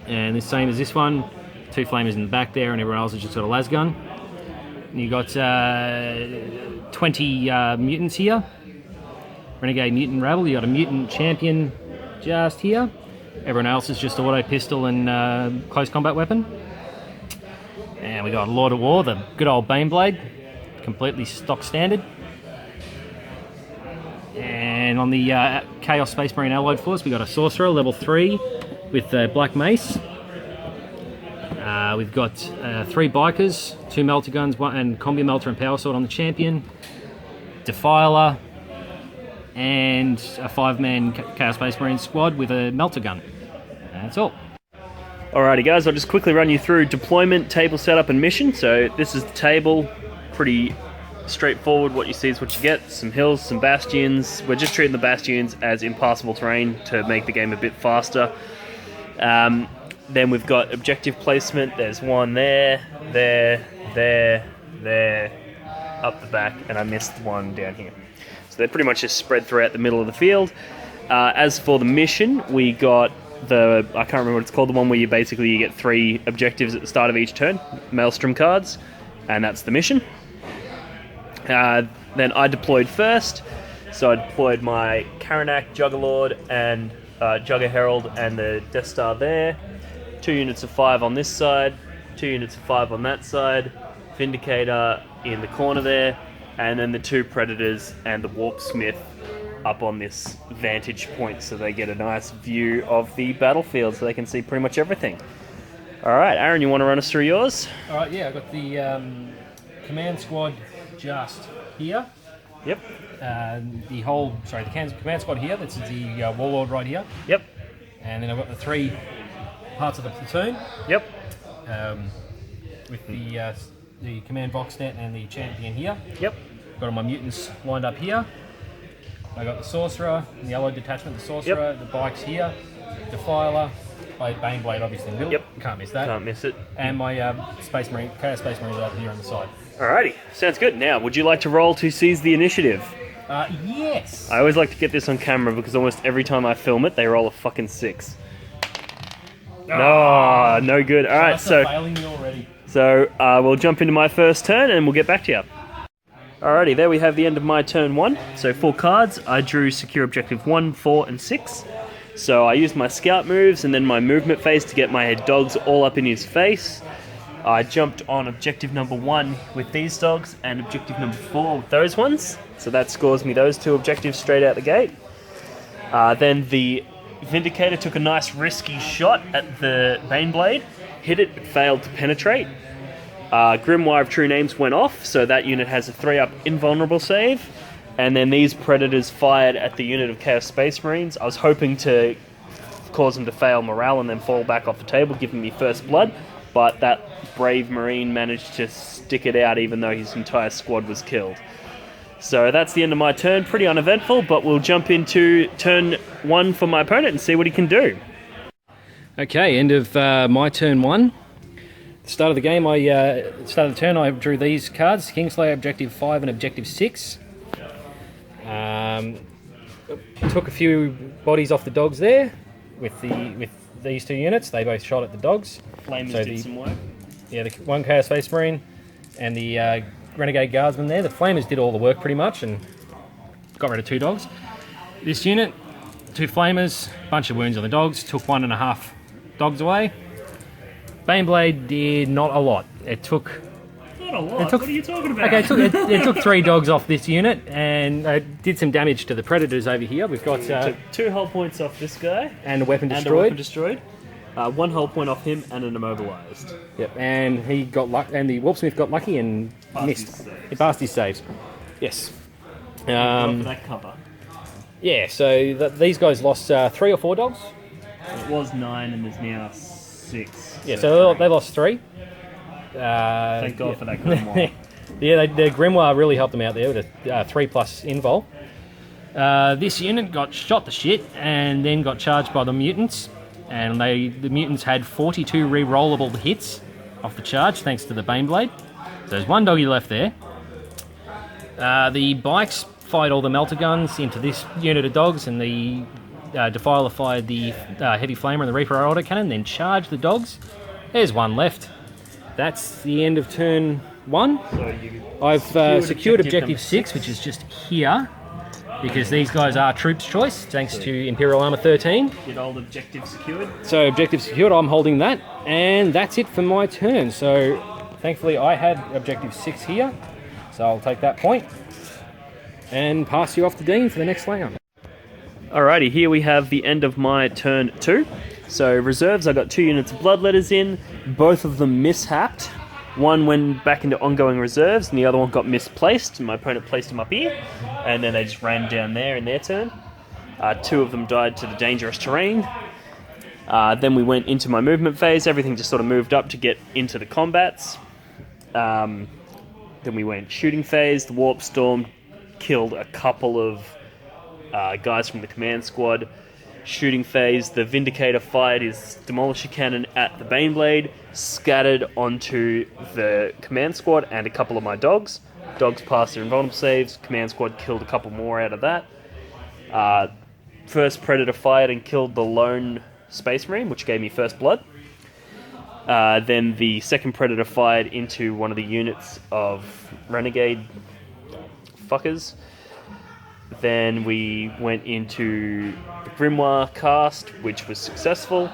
and the same as this one. 2 Flamers in the back there, and everyone else has just got a Lasgun. And you got 20 mutants here. Renegade Mutant Rabble. You got a Mutant Champion just here. Everyone else is just auto pistol and close combat weapon. And we got Lord of War, the good old Baneblade, completely stock standard. And on the Chaos Space Marine Allied Force, we got a Sorcerer, level 3, with Black Mace. We've got 3 Bikers, 2 Melter Guns, and Combi Melter and Power Sword on the Champion, Defiler, and a 5-man Chaos Space Marine squad with a Melter Gun. That's all. Alrighty guys, I'll just quickly run you through deployment, table setup and mission. So this is the table, pretty straightforward. What you see is what you get. Some hills, some bastions. We're just treating the bastions as impassable terrain to make the game a bit faster. Then we've got objective placement. There's one there, up the back, and I missed one down here. So they're pretty much just spread throughout the middle of the field. As for the mission, we got I can't remember what it's called, the one where you get 3 objectives at the start of each turn, Maelstrom cards, and that's the mission. Then I deployed first, so I deployed my Karanak, Juggerlord, and Jugger Herald and the Death Star there. 2 units of 5 on this side, 2 units of 5 on that side, Vindicator in the corner there, and then the 2 Predators and the Warp Smith up on this vantage point so they get a nice view of the battlefield so they can see pretty much everything. Alright, Aaron, you want to run us through yours? Alright, yeah, I've got the command squad just here. Yep. The command squad here, that's the Warlord right here. Yep. And then I've got the 3 parts of the platoon. Yep. With the command Voxnet and the champion here. Yep. Got all my mutants lined up here. I got the sorcerer, the allied detachment, the sorcerer, the bikes here, Defiler, Bane Blade, obviously. Middle. Yep. Can't miss that. Can't miss it. And my Space Marine, Chaos Space Marines up here on the side. Alrighty, sounds good. Now, would you like to roll to seize the initiative? Yes. I always like to get this on camera because almost every time I film it, they roll a fucking 6. No, no good. Alright, so Failing me already. we'll jump into my first turn and we'll get back to you. Alrighty, there we have the end of my turn 1. So 4 cards. I drew secure objective 1, 4, and 6. So I used my scout moves and then my movement phase to get my dogs all up in his face. I jumped on objective number 1 with these dogs and objective number 4 with those ones. So that scores me those 2 objectives straight out the gate. Then the Vindicator took a nice risky shot at the Baneblade. Hit it, but failed to penetrate. Grimoire of True Names went off, so that unit has a 3-up invulnerable save. And then these Predators fired at the unit of Chaos Space Marines. I was hoping to cause them to fail morale and then fall back off the table, giving me first blood. But that brave Marine managed to stick it out even though his entire squad was killed. So that's the end of my turn. Pretty uneventful, but we'll jump into turn 1 for my opponent and see what he can do. Okay, end of my turn 1. Start of the game, start of the turn, I drew these cards: Kingslayer Objective 5 and Objective 6. Took a few bodies off the dogs there with these 2 units. They both shot at the dogs. Flamers So did some work. Yeah, the 1 Chaos Space Marine and the Renegade Guardsman there. The Flamers did all the work pretty much and got rid of 2 dogs. This unit, 2 Flamers, bunch of wounds on the dogs, took 1.5 dogs away. Baneblade did not a lot. It took... Not a lot, what are you talking about? Okay, it took 3 dogs off this unit and did some damage to the Predators over here. We've got... took 2 hull points off this guy. and a weapon And destroyed. a weapon destroyed. 1 hull point off him and an immobilized. Yep, and he got and the Warpsmith got lucky and Passed missed. his saves. He passed his saves. Yes. For that cover. Yeah, so these guys lost 3 or 4 dogs. It was 9 and there's now 6. Yeah, so they lost 3. Thank God for that Grimoire. Yeah, the Grimoire really helped them out there with a 3+ invul. This unit got shot to shit and then got charged by the mutants. And the mutants had 42 re-rollable hits off the charge thanks to the Baneblade. So there's 1 doggy left there. The bikes fired all the melter guns into this unit of dogs, and the Defiler fired the heavy flamer and the Reaper autocannon, then charged the dogs. There's 1 left. That's the end of turn 1. So I've secured objective number 6, which is just here, because these guys are troops choice, thanks to Imperial Armour 13. Get old objective secured. So objective secured, I'm holding that, and that's it for my turn. So thankfully I had objective 6 here, so I'll take that point and pass you off to Dean for the next layout. Alrighty, here we have the end of my turn 2. So reserves, I got 2 units of Bloodletters in. Both of them mishapped. One went back into ongoing reserves, and the other one got misplaced, and my opponent placed them up here, and then they just ran down there in their turn. 2 of them died to the dangerous terrain. Then we went into my movement phase. Everything just sort of moved up to get into the combats. Then we went shooting phase. The Warp Storm killed a couple of guys from the command squad. Shooting phase, the Vindicator fired his Demolisher Cannon at the Baneblade, scattered onto the command squad and a couple of my dogs. Dogs passed their invulnerable saves. Command squad killed a couple more out of that. First Predator fired and killed the lone Space Marine, which gave me first blood. Then the second Predator fired into one of the units of Renegade fuckers. Then we went into the Grimoire cast, which was successful.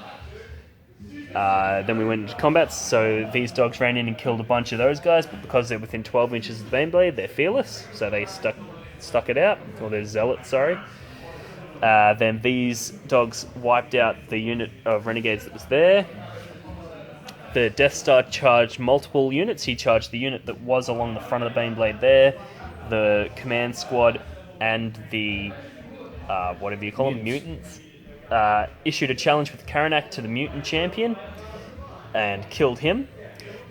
Then we went into combats, so these dogs ran in and killed a bunch of those guys, but because they're within 12 inches of the Baneblade, they're fearless, so they stuck it out, or they're zealots, sorry. Then these dogs wiped out the unit of Renegades that was there. The Death Star charged multiple units. He charged the unit that was along the front of the Baneblade there, the command squad, and the, whatever you call them, mutants. Issued a challenge with Karanak to the mutant champion and killed him.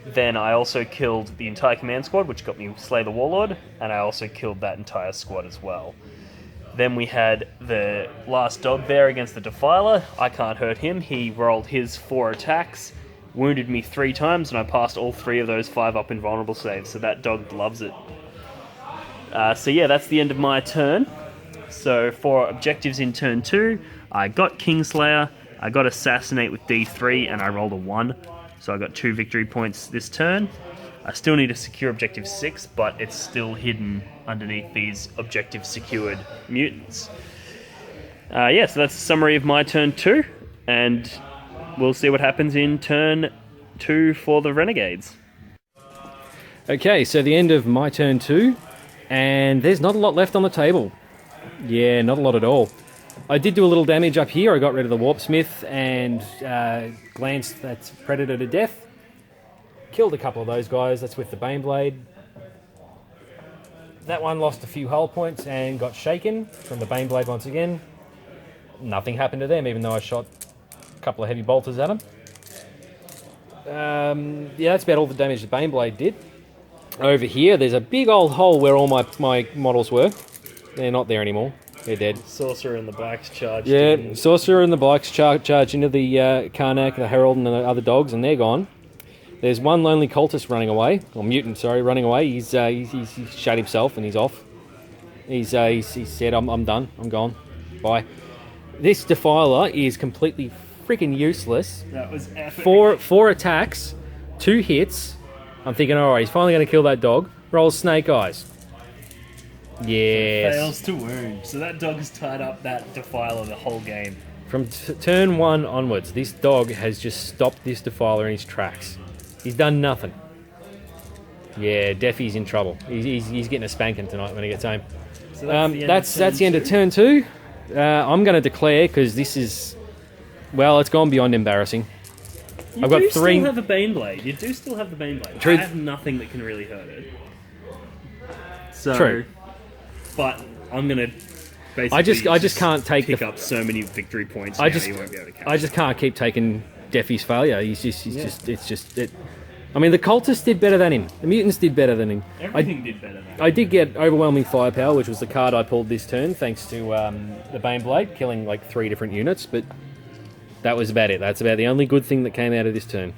Then I also killed the entire command squad, which got me Slay the Warlord, and I also killed that entire squad as well. Then we had the last dog there against the Defiler. I can't hurt him. He rolled his 4 attacks, wounded me 3 times, and I passed all 3 of those 5 up invulnerable saves, so that dog loves it. So yeah, that's the end of my turn. So for objectives in turn 2, I got Kingslayer, I got Assassinate with D3, and I rolled a 1. So I got 2 victory points this turn. I still need to secure objective 6, but it's still hidden underneath these objective secured mutants. Yeah, so that's a summary of my turn 2, and we'll see what happens in turn 2 for the Renegades. Okay, so the end of my turn 2, and there's not a lot left on the table. Yeah, not a lot at all. I did do a little damage up here. I got rid of the Warpsmith and glanced that Predator to death. Killed a couple of those guys. That's with the Baneblade. That one lost a few hull points and got shaken from the Baneblade once again. Nothing happened to them, even though I shot a couple of heavy bolters at them. Yeah, that's about all the damage the Baneblade did. Over here, there's a big old hole where all my models were. They're not there anymore. They're dead. Sorcerer and the Bikes charged. Yeah, Sorcerer and the Bikes charged into the Karnak, the Herald, and the other dogs, and they're gone. There's one lonely cultist running away, or mutant, sorry, running away. He's shot himself and he's off. He said, I'm done. I'm gone. Bye. This Defiler is completely freaking useless. That was epic. Four attacks, 2 hits. I'm thinking, alright, he's finally going to kill that dog. Rolls Snake Eyes. Yes. Fails to wound. So that dog has tied up that Defiler the whole game. From turn 1 onwards, this dog has just stopped this Defiler in his tracks. He's done nothing. Yeah, Deffy's in trouble. He's getting a spanking tonight when he gets home. So that's the end of turn 2. I'm going to declare, because this is... Well, it's gone beyond embarrassing. I've got 3... still have a Baneblade. You do still have the Baneblade. Truth. I have nothing that can really hurt it. So, True. But I'm going to basically I just can't take pick up so many victory points I now just, you won't be able to catch I just can't keep taking Deffy's failure. I mean, the cultists did better than him. The mutants did better than him. Everything did better than him. I did get overwhelming firepower, which was the card I pulled this turn, thanks to the Baneblade, killing like 3 different units, but that was about it. That's about the only good thing that came out of this turn.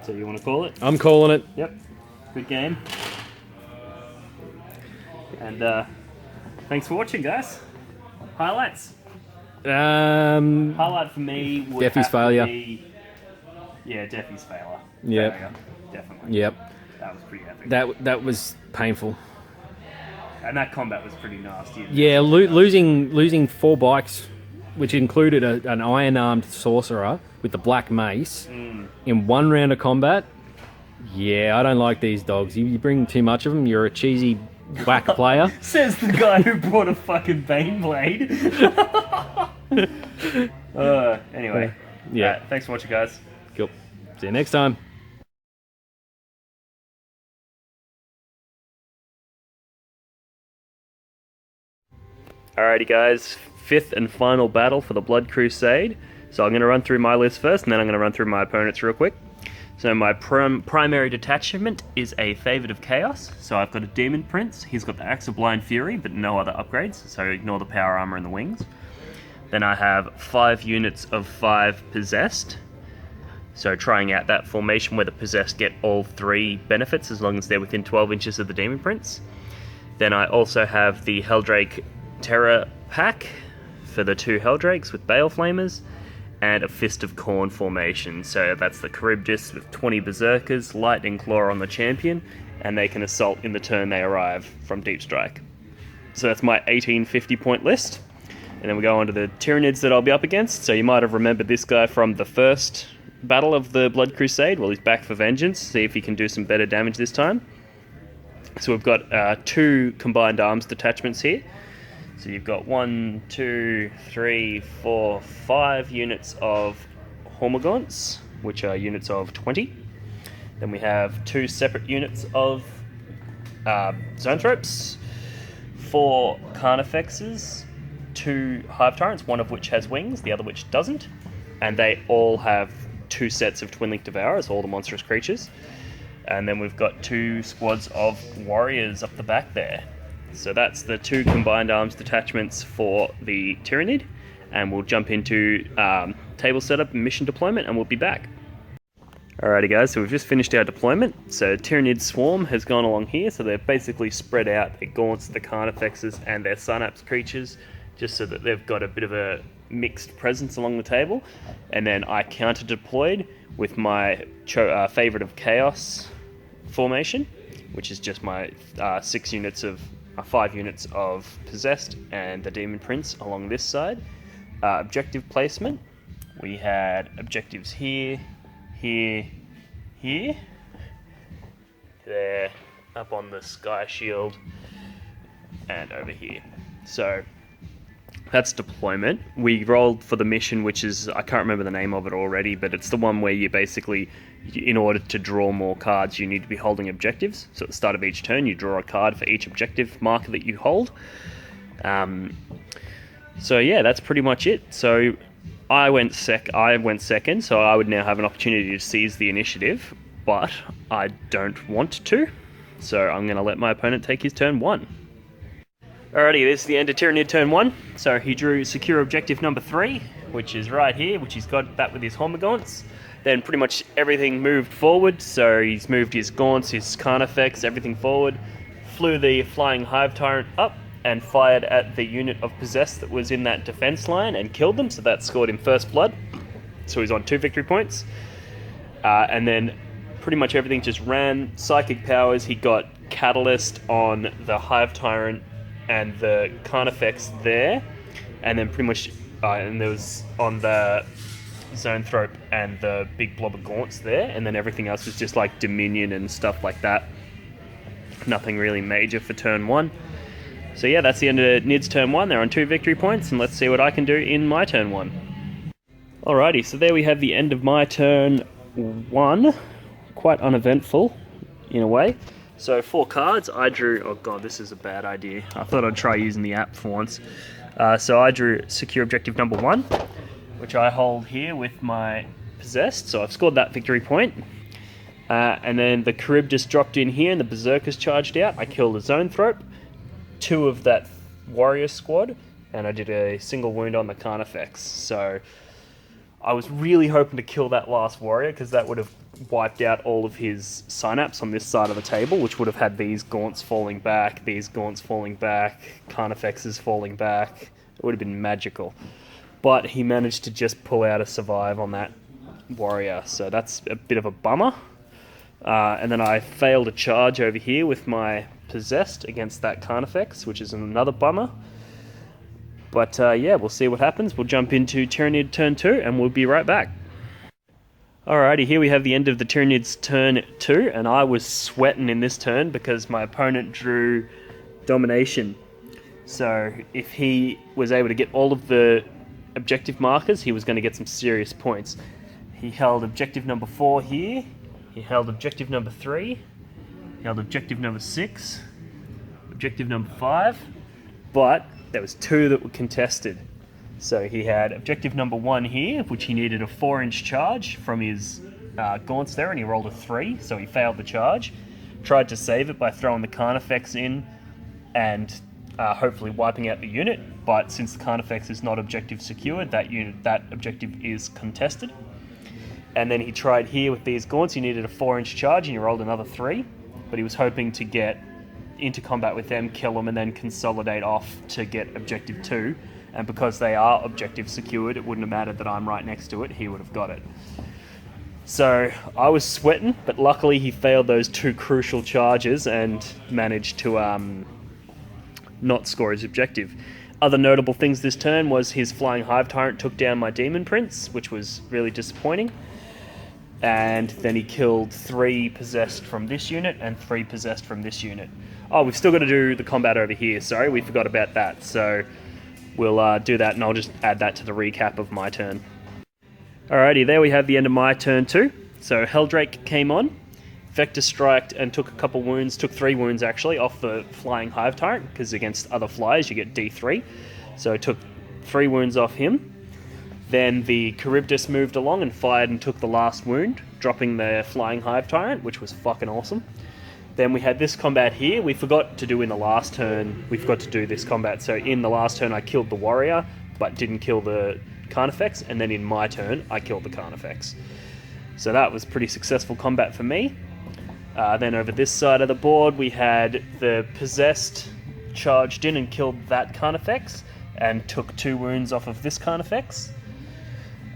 So you want to call it? I'm calling it. Yep. Good game. And thanks for watching, guys. Highlights. Highlight for me would Deffy's have failure. To be... Yeah, Deffy's failure. Yep. Failure. Definitely. Yep. That was pretty epic. That was painful. And that combat was pretty nasty. Yeah, losing 4 bikes, which included an iron-armed sorcerer with the black mace in 1 round of combat. Yeah, I don't like these dogs. You bring too much of them, you're a cheesy whack player. Says the guy who brought a fucking Baneblade. Anyway. Yeah. Thanks for watching, guys. Cool. See you next time. Alrighty guys, 5th and final battle for the Blood Crusade. So I'm going to run through my list first, and then I'm going to run through my opponents real quick. So my primary detachment is a Favoured of Chaos. So I've got a Demon Prince. He's got the Axe of Blind Fury, but no other upgrades, so ignore the power armor and the wings. Then I have 5 units of 5 Possessed. So trying out that formation where the Possessed get all 3 benefits as long as they're within 12 inches of the Demon Prince. Then I also have the Helldrake Terror pack for the 2 Helldrakes with Bale Flamers, and a Fist of Khorne formation. So that's the Charybdis with 20 Berserkers, Lightning Claw on the champion, and they can assault in the turn they arrive from Deep Strike. So that's my 1850 point list. And then we go on to the Tyranids that I'll be up against. So you might have remembered this guy from the first battle of the Blood Crusade. Well, he's back for vengeance. See if he can do some better damage this time. So we've got 2 combined arms detachments here. So you've got 1, 2, 3, 4, 5 units of Hormagaunts, which are units of 20. Then we have 2 separate units of Zoanthropes, 4 Carnifexes, 2 Hive Tyrants, one of which has wings, the other which doesn't. And they all have 2 sets of Twin Link Devourers, all the monstrous creatures. And then we've got 2 squads of Warriors up the back there. So that's the 2 combined arms detachments for the Tyrannid, and we'll jump into table setup and mission deployment, and we'll be back. Alrighty guys, so we've just finished our deployment. So Tyrannid Swarm has gone along here, so they've basically spread out their Gaunts, the Carnifexes, and their Synapse creatures, just so that they've got a bit of a mixed presence along the table. And then I counter-deployed with my favourite of Chaos formation, which is just my 5 units of Possessed and the Demon Prince along this side. Objective placement, we had objectives here, here, here. There, up on the Sky Shield, and over here. So that's deployment. We rolled for the mission, which is, I can't remember the name of it already, but it's the one where you basically, in order to draw more cards, you need to be holding objectives. So at the start of each turn, you draw a card for each objective marker that you hold. So yeah, that's pretty much it. So I went second, so I would now have an opportunity to seize the initiative, but I don't want to, so I'm going to let my opponent take his turn 1. Alrighty, this is the end of Tyrannid turn 1. So he drew secure objective number 3, which is right here, which he's got that with his Hormagaunts. Then pretty much everything moved forward, so he's moved his Gaunts, his Carnifex, everything forward, flew the Flying Hive Tyrant up, and fired at the unit of Possessed that was in that defense line and killed them, so that scored him first blood. So he's on 2 victory points. And then pretty much everything just ran. Psychic powers, he got Catalyst on the Hive Tyrant and the Carnifex there. And then pretty much, and there was on the Zoanthrope and the big blob of Gaunts there. And then everything else was just like Dominion and stuff like that. Nothing really major for turn 1. So yeah, that's the end of Nid's turn 1. They're on 2 victory points, and let's see what I can do in my turn 1. Alrighty, so there we have the end of my turn 1. Quite uneventful, in a way. So 4 cards, I drew... Oh god, this is a bad idea. I thought I'd try using the app for once. So I drew secure objective number 1, which I hold here with my Possessed, so I've scored that victory point. And then the Charybdis dropped in here, and the Berserkers charged out. I killed a Zoanthrope, 2 of that warrior squad, and I did a single wound on the Carnifex. So I was really hoping to kill that last warrior, because that would have wiped out all of his Synapse on this side of the table, which would have had these Gaunts falling back, these Gaunts falling back, Carnifexes falling back. It would have been magical. But he managed to just pull out a survive on that warrior, so that's a bit of a bummer. And then I failed a charge over here with my Possessed against that Carnifex, which is another bummer. But yeah, we'll see what happens. We'll jump into Tyrannid turn 2, and we'll be right back. Alrighty, here we have the end of the Tyrannid's turn 2, and I was sweating in this turn because my opponent drew Domination. So if he was able to get all of the objective markers, he was going to get some serious points. He held objective number 4 here. He held objective number 3. He held objective number 6. Objective number 5. But there was 2 that were contested. So he had objective number 1 here, which he needed a 4-inch charge from his Gaunts there, and he rolled a 3, so he failed the charge. Tried to save it by throwing the Carnifex in and hopefully wiping out the unit, but since the Carnifex is not objective secured, that objective is contested. And then he tried here with these Gaunts. He needed a 4-inch charge, and he rolled another 3, but he was hoping to get into combat with them, kill them, and then consolidate off to get objective 2. And because they are objective secured, it wouldn't have mattered that I'm right next to it. He would have got it. So I was sweating, but luckily he failed those 2 crucial charges and managed to not score his objective. Other notable things this turn was his Flying Hive Tyrant took down my Demon Prince, which was really disappointing. And then he killed 3 Possessed from this unit and 3 Possessed from this unit. Oh, we've still got to do the combat over here. Sorry, we forgot about that. So we'll do that, and I'll just add that to the recap of my turn. Alrighty, there we have the end of my turn 2. So Helldrake came on, Vector Striked, and took a couple wounds, took 3 wounds actually, off the Flying Hive Tyrant, because against other flyers you get D3. So took 3 wounds off him. Then the Charybdis moved along and fired and took the last wound, dropping the Flying Hive Tyrant, which was fucking awesome. Then we had this combat here. We forgot to do in the last turn. We forgot to do this combat. So in the last turn, I killed the warrior, but didn't kill the Carnifex. And then in my turn, I killed the Carnifex. So that was pretty successful combat for me. Then over this side of the board, we had the Possessed charged in and killed that Carnifex and took 2 wounds off of this Carnifex.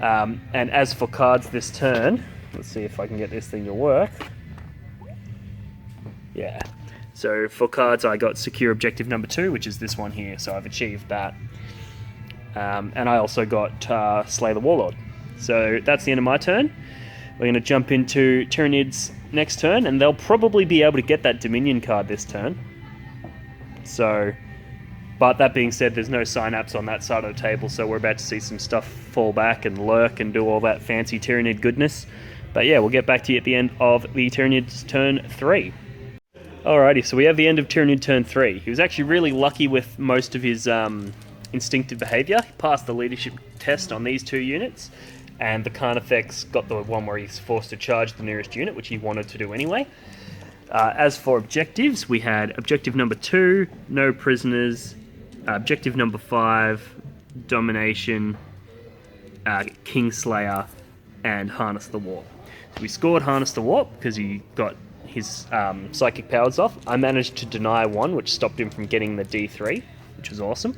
And as for cards this turn, let's see if I can get this thing to work. Yeah. So for cards, I got Secure Objective number 2, which is this one here. So I've achieved that. And I also got Slay the Warlord. So that's the end of my turn. We're going to jump into Tyranids next turn, and they'll probably be able to get that Dominion card this turn. So, but that being said, there's no Synapse on that side of the table, so we're about to see some stuff fall back and lurk and do all that fancy Tyranid goodness. But yeah, we'll get back to you at the end of the Tyranid's turn 3. Alrighty, so we have the end of Tyranid turn 3. He was actually really lucky with most of his instinctive behaviour. He passed the leadership test on these 2 units, and the Carnifex got the one where he's forced to charge the nearest unit, which he wanted to do anyway. As for objectives, we had objective number 2, no prisoners, objective number 5, domination, Kingslayer, and Harness the Warp. So we scored Harness the Warp because he got his psychic powers off. I managed to deny 1, which stopped him from getting the D3, which was awesome.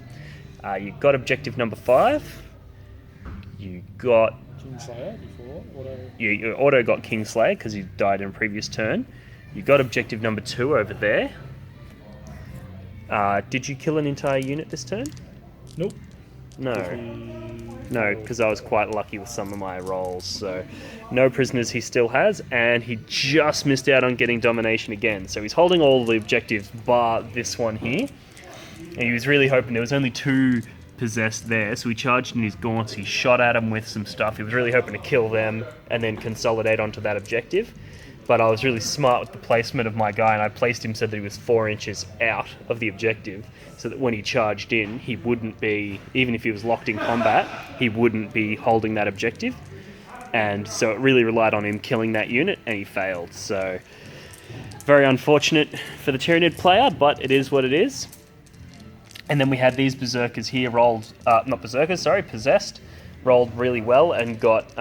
You got objective number 5. You got Kingslayer before auto. You auto got Kingslayer because he died in a previous turn. You got objective number 2 over there. Did you kill an entire unit this turn? Nope. No. No, because I was quite lucky with some of my rolls. So, no prisoners he still has, and he just missed out on getting domination again. So he's holding all the objectives bar this one here. And he was really hoping there was only 2 possessed there, so he charged in his gaunts, he shot at him with some stuff. He was really hoping to kill them and then consolidate onto that objective. But I was really smart with the placement of my guy, and I placed him so that he was 4 inches out of the objective, so that when he charged in, he wouldn't be, even if he was locked in combat, he wouldn't be holding that objective. And so it really relied on him killing that unit, and he failed. So very unfortunate for the Tyranid player, but it is what it is. And then we had these Berserkers here rolled, not Berserkers, sorry, Possessed, rolled really well and got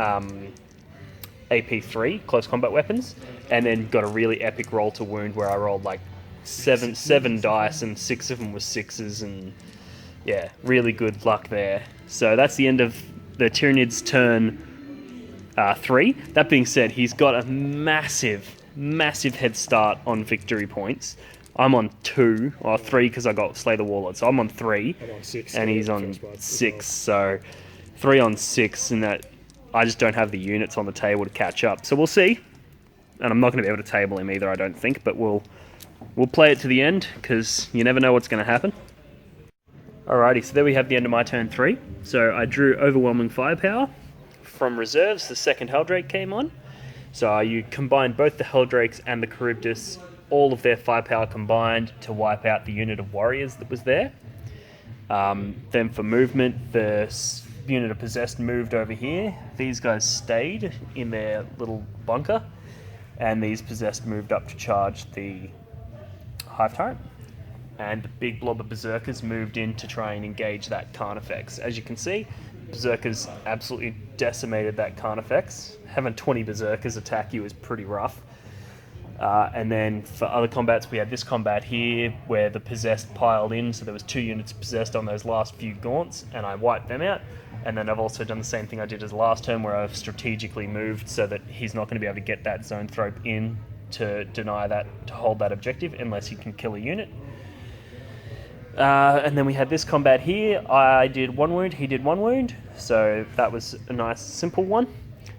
AP3, close combat weapons, and then got a really epic roll to wound where I rolled like seven dice and 6 of them were 6s, and yeah, really good luck there. So that's the end of the Tyranid's turn 3. That being said, he's got a massive head start on victory points. I'm on 2, or 3 because I got Slay the Warlord, so I'm on 3. I'm on 6. And he's on 6, so 3 on 6, and that I just don't have the units on the table to catch up. So we'll see. And I'm not going to be able to table him either, I don't think, but we'll play it to the end, because you never know what's going to happen. Alrighty, so there we have the end of my turn 3. So I drew Overwhelming Firepower. From reserves, the second Helldrake came on. So you combined both the Helldrakes and the Charybdis, all of their firepower combined to wipe out the unit of warriors that was there. Then for movement, the unit of Possessed moved over here. These guys stayed in their little bunker, and these Possessed moved up to charge the Hive Turret. And the big blob of Berserkers moved in to try and engage that Carnifex. As you can see, Berserkers absolutely decimated that Carnifex. Having 20 Berserkers attack you is pretty rough. And then for other combats, we had this combat here where the Possessed piled in, so there was 2 units Possessed on those last few gaunts, and I wiped them out. And then I've also done the same thing I did as last turn, where I've strategically moved so that he's not going to be able to get that Zoanthrope in to deny that, to hold that objective, unless he can kill a unit. And then we had this combat here. I did 1 wound, he did 1 wound, so that was a nice simple one.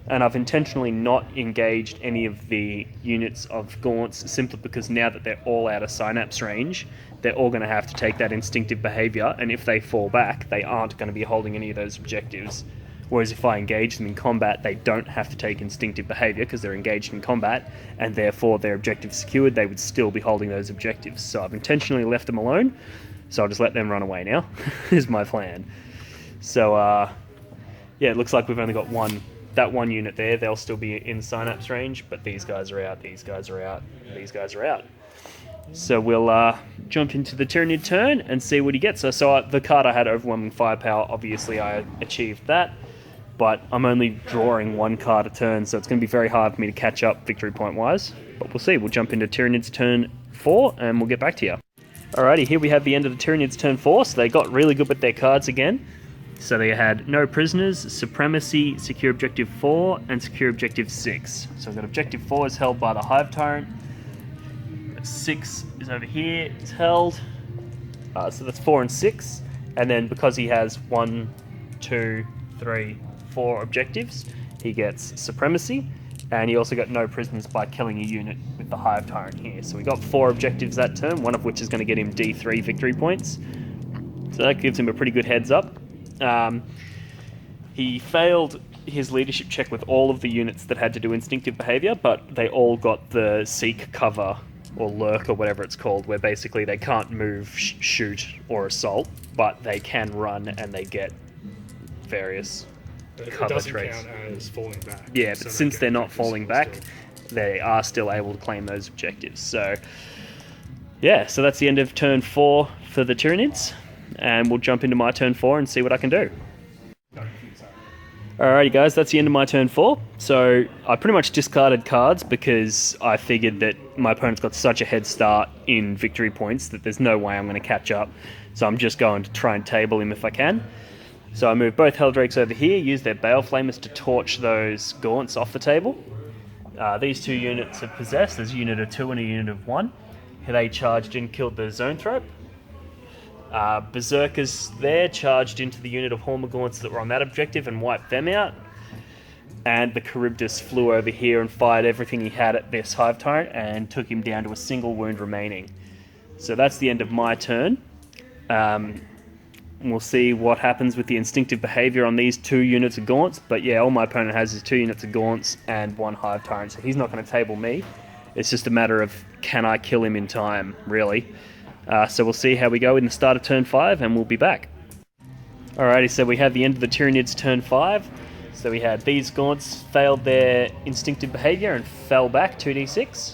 And I've intentionally not engaged any of the units of Gaunts simply because now that they're all out of Synapse range, they're all going to have to take that instinctive behaviour, and if they fall back, they aren't going to be holding any of those objectives. Whereas if I engage them in combat, they don't have to take instinctive behaviour because they're engaged in combat, and therefore their objective secured, they would still be holding those objectives. So I've intentionally left them alone, so I'll just let them run away now, is my plan. So, yeah, it looks like we've only got one that one unit there, they'll still be in synapse range, but these guys are out, these guys are out, these guys are out. So we'll jump into the Tyrannid turn and see what he gets. So the card I had, Overwhelming Firepower, obviously I achieved that, but I'm only drawing one card a turn, so it's going to be very hard for me to catch up victory point wise. But we'll see. We'll jump into Tyrannid's turn 4 and we'll get back to you. Alrighty, here we have the end of the Tyrannid's turn 4, so they got really good with their cards again. So they had No Prisoners, Supremacy, Secure Objective 4, and Secure Objective 6. So we've got Objective 4 is held by the Hive Tyrant. 6 is over here, it's held. So that's 4 and 6. And then because he has 1, 2, 3, 4 objectives, he gets Supremacy. And he also got No Prisoners by killing a unit with the Hive Tyrant here. So we got 4 objectives that turn, one of which is going to get him D3 victory points. So that gives him a pretty good heads up. He failed his leadership check with all of the units that had to do instinctive behavior, but they all got the Seek cover, or Lurk, or whatever it's called, where basically they can't move, shoot, or assault, but they can run and they get various cover It doesn't traits. count as falling back. Yeah, so but since they're not objectives falling back, they are still able to claim those objectives. So, yeah, so that's the end of turn 4 for the Tyrannids, and we'll jump into my turn 4 and see what I can do. Alrighty guys, that's the end of my turn 4. So I pretty much discarded cards because I figured that my opponent's got such a head start in victory points that there's no way I'm going to catch up. So I'm just going to try and table him if I can. So I move both Helldrakes over here, use their Bale Flamers to torch those Gaunts off the table. These 2 units are possessed. There's a unit of 2 and a unit of 1. They charged and killed the Zoanthrope. Berserkers there charged into the unit of Hormagaunts that were on that objective and wiped them out. And the Charybdis flew over here and fired everything he had at this Hive Tyrant and took him down to a single wound remaining. So that's the end of my turn. We'll see what happens with the instinctive behavior on these 2 units of Gaunts. But yeah, all my opponent has is 2 units of Gaunts and 1 Hive Tyrant, so he's not going to table me. It's just a matter of, can I kill him in time, really? So we'll see how we go in the start of turn 5, and we'll be back. Alrighty, so we have the end of the Tyranids turn 5. So we had these Gaunts failed their instinctive behavior and fell back 2d6.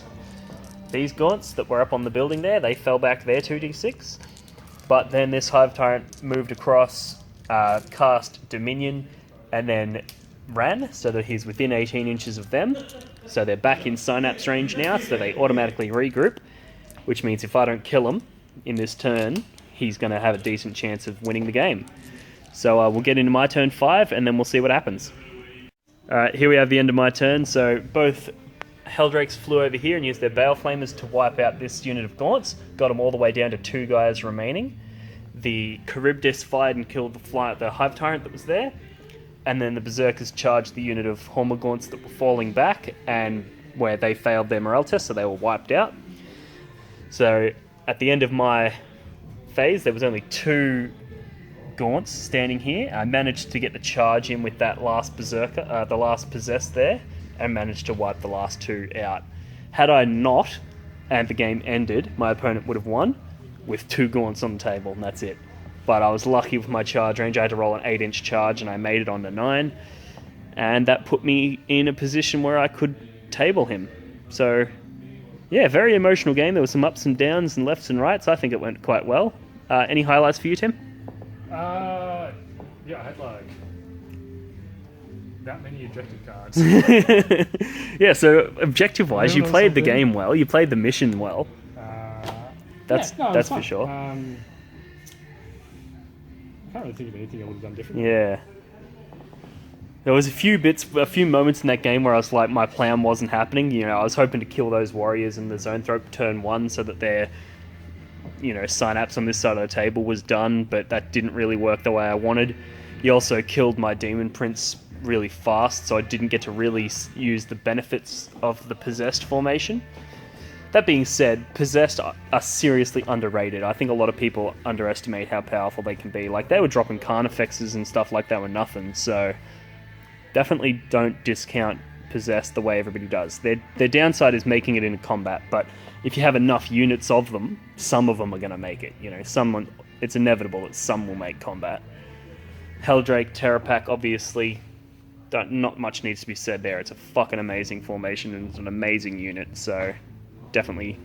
These Gaunts that were up on the building there, they fell back their 2d6. But then this Hive Tyrant moved across, cast Dominion, and then ran, so that he's within 18 inches of them. So they're back in Synapse range now, so they automatically regroup, which means if I don't kill him in this turn, he's going to have a decent chance of winning the game. So we'll get into my turn 5, and then we'll see what happens. Alright, here we have the end of my turn. So both Helldrakes flew over here and used their Bale Flamers to wipe out this unit of Gaunts. Got them all the way down to 2 guys remaining. The Charybdis fired and killed the Hive Tyrant that was there. And then the Berserkers charged the unit of Hormagaunts that were falling back, and where they failed their morale test, so they were wiped out. So at the end of my phase, there was only 2 Gaunts standing here. I managed to get the charge in with that last Berserker, the last possessed there, and managed to wipe the last 2 out. Had I not, and the game ended, my opponent would have won with 2 Gaunts on the table, and that's it. But I was lucky with my charge range. I had to roll an 8-inch charge, and I made it on the 9, and that put me in a position where I could table him. So yeah, very emotional game. There were some ups and downs and lefts and rights. I think it went quite well. Any highlights for you, Tim? Yeah, I had like that many objective cards. Yeah, so objective-wise, you played the game well. You played the mission well. That's for sure. I can't really think of anything I would have done differently. Yeah. There was a few moments in that game where I was like, my plan wasn't happening. You know, I was hoping to kill those warriors in the Zoanthrope turn 1 so that their, synapse on this side of the table was done, but that didn't really work the way I wanted. He also killed my Demon Prince really fast, so I didn't get to really use the benefits of the Possessed formation. That being said, Possessed are seriously underrated. I think a lot of people underestimate how powerful they can be. Like, they were dropping Carnifexes and stuff like that were nothing, so definitely don't discount Possessed the way everybody does. Their downside is making it into combat, but if you have enough units of them, some of them are going to make it. It's inevitable that some will make combat. Helldrake, Terrapack, obviously not much needs to be said there. It's a fucking amazing formation and it's an amazing unit, so definitely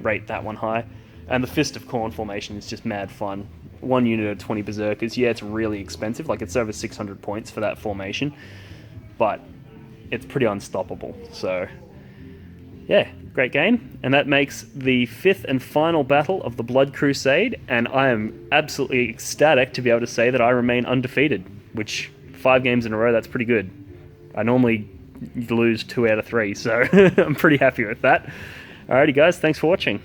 rate that one high. And the Fist of Khorne formation is just mad fun. One unit of 20 Berserkers. Yeah, it's really expensive, like it's over 600 points for that formation, but it's pretty unstoppable. So yeah, great game. And that makes the 5th and final battle of the Blood Crusade, and I am absolutely ecstatic to be able to say that I remain undefeated, which 5 games in a row, that's pretty good. I normally lose 2 out of 3, so I'm pretty happy with that. Alrighty guys, thanks for watching.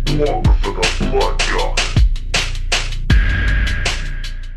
One for the blood god.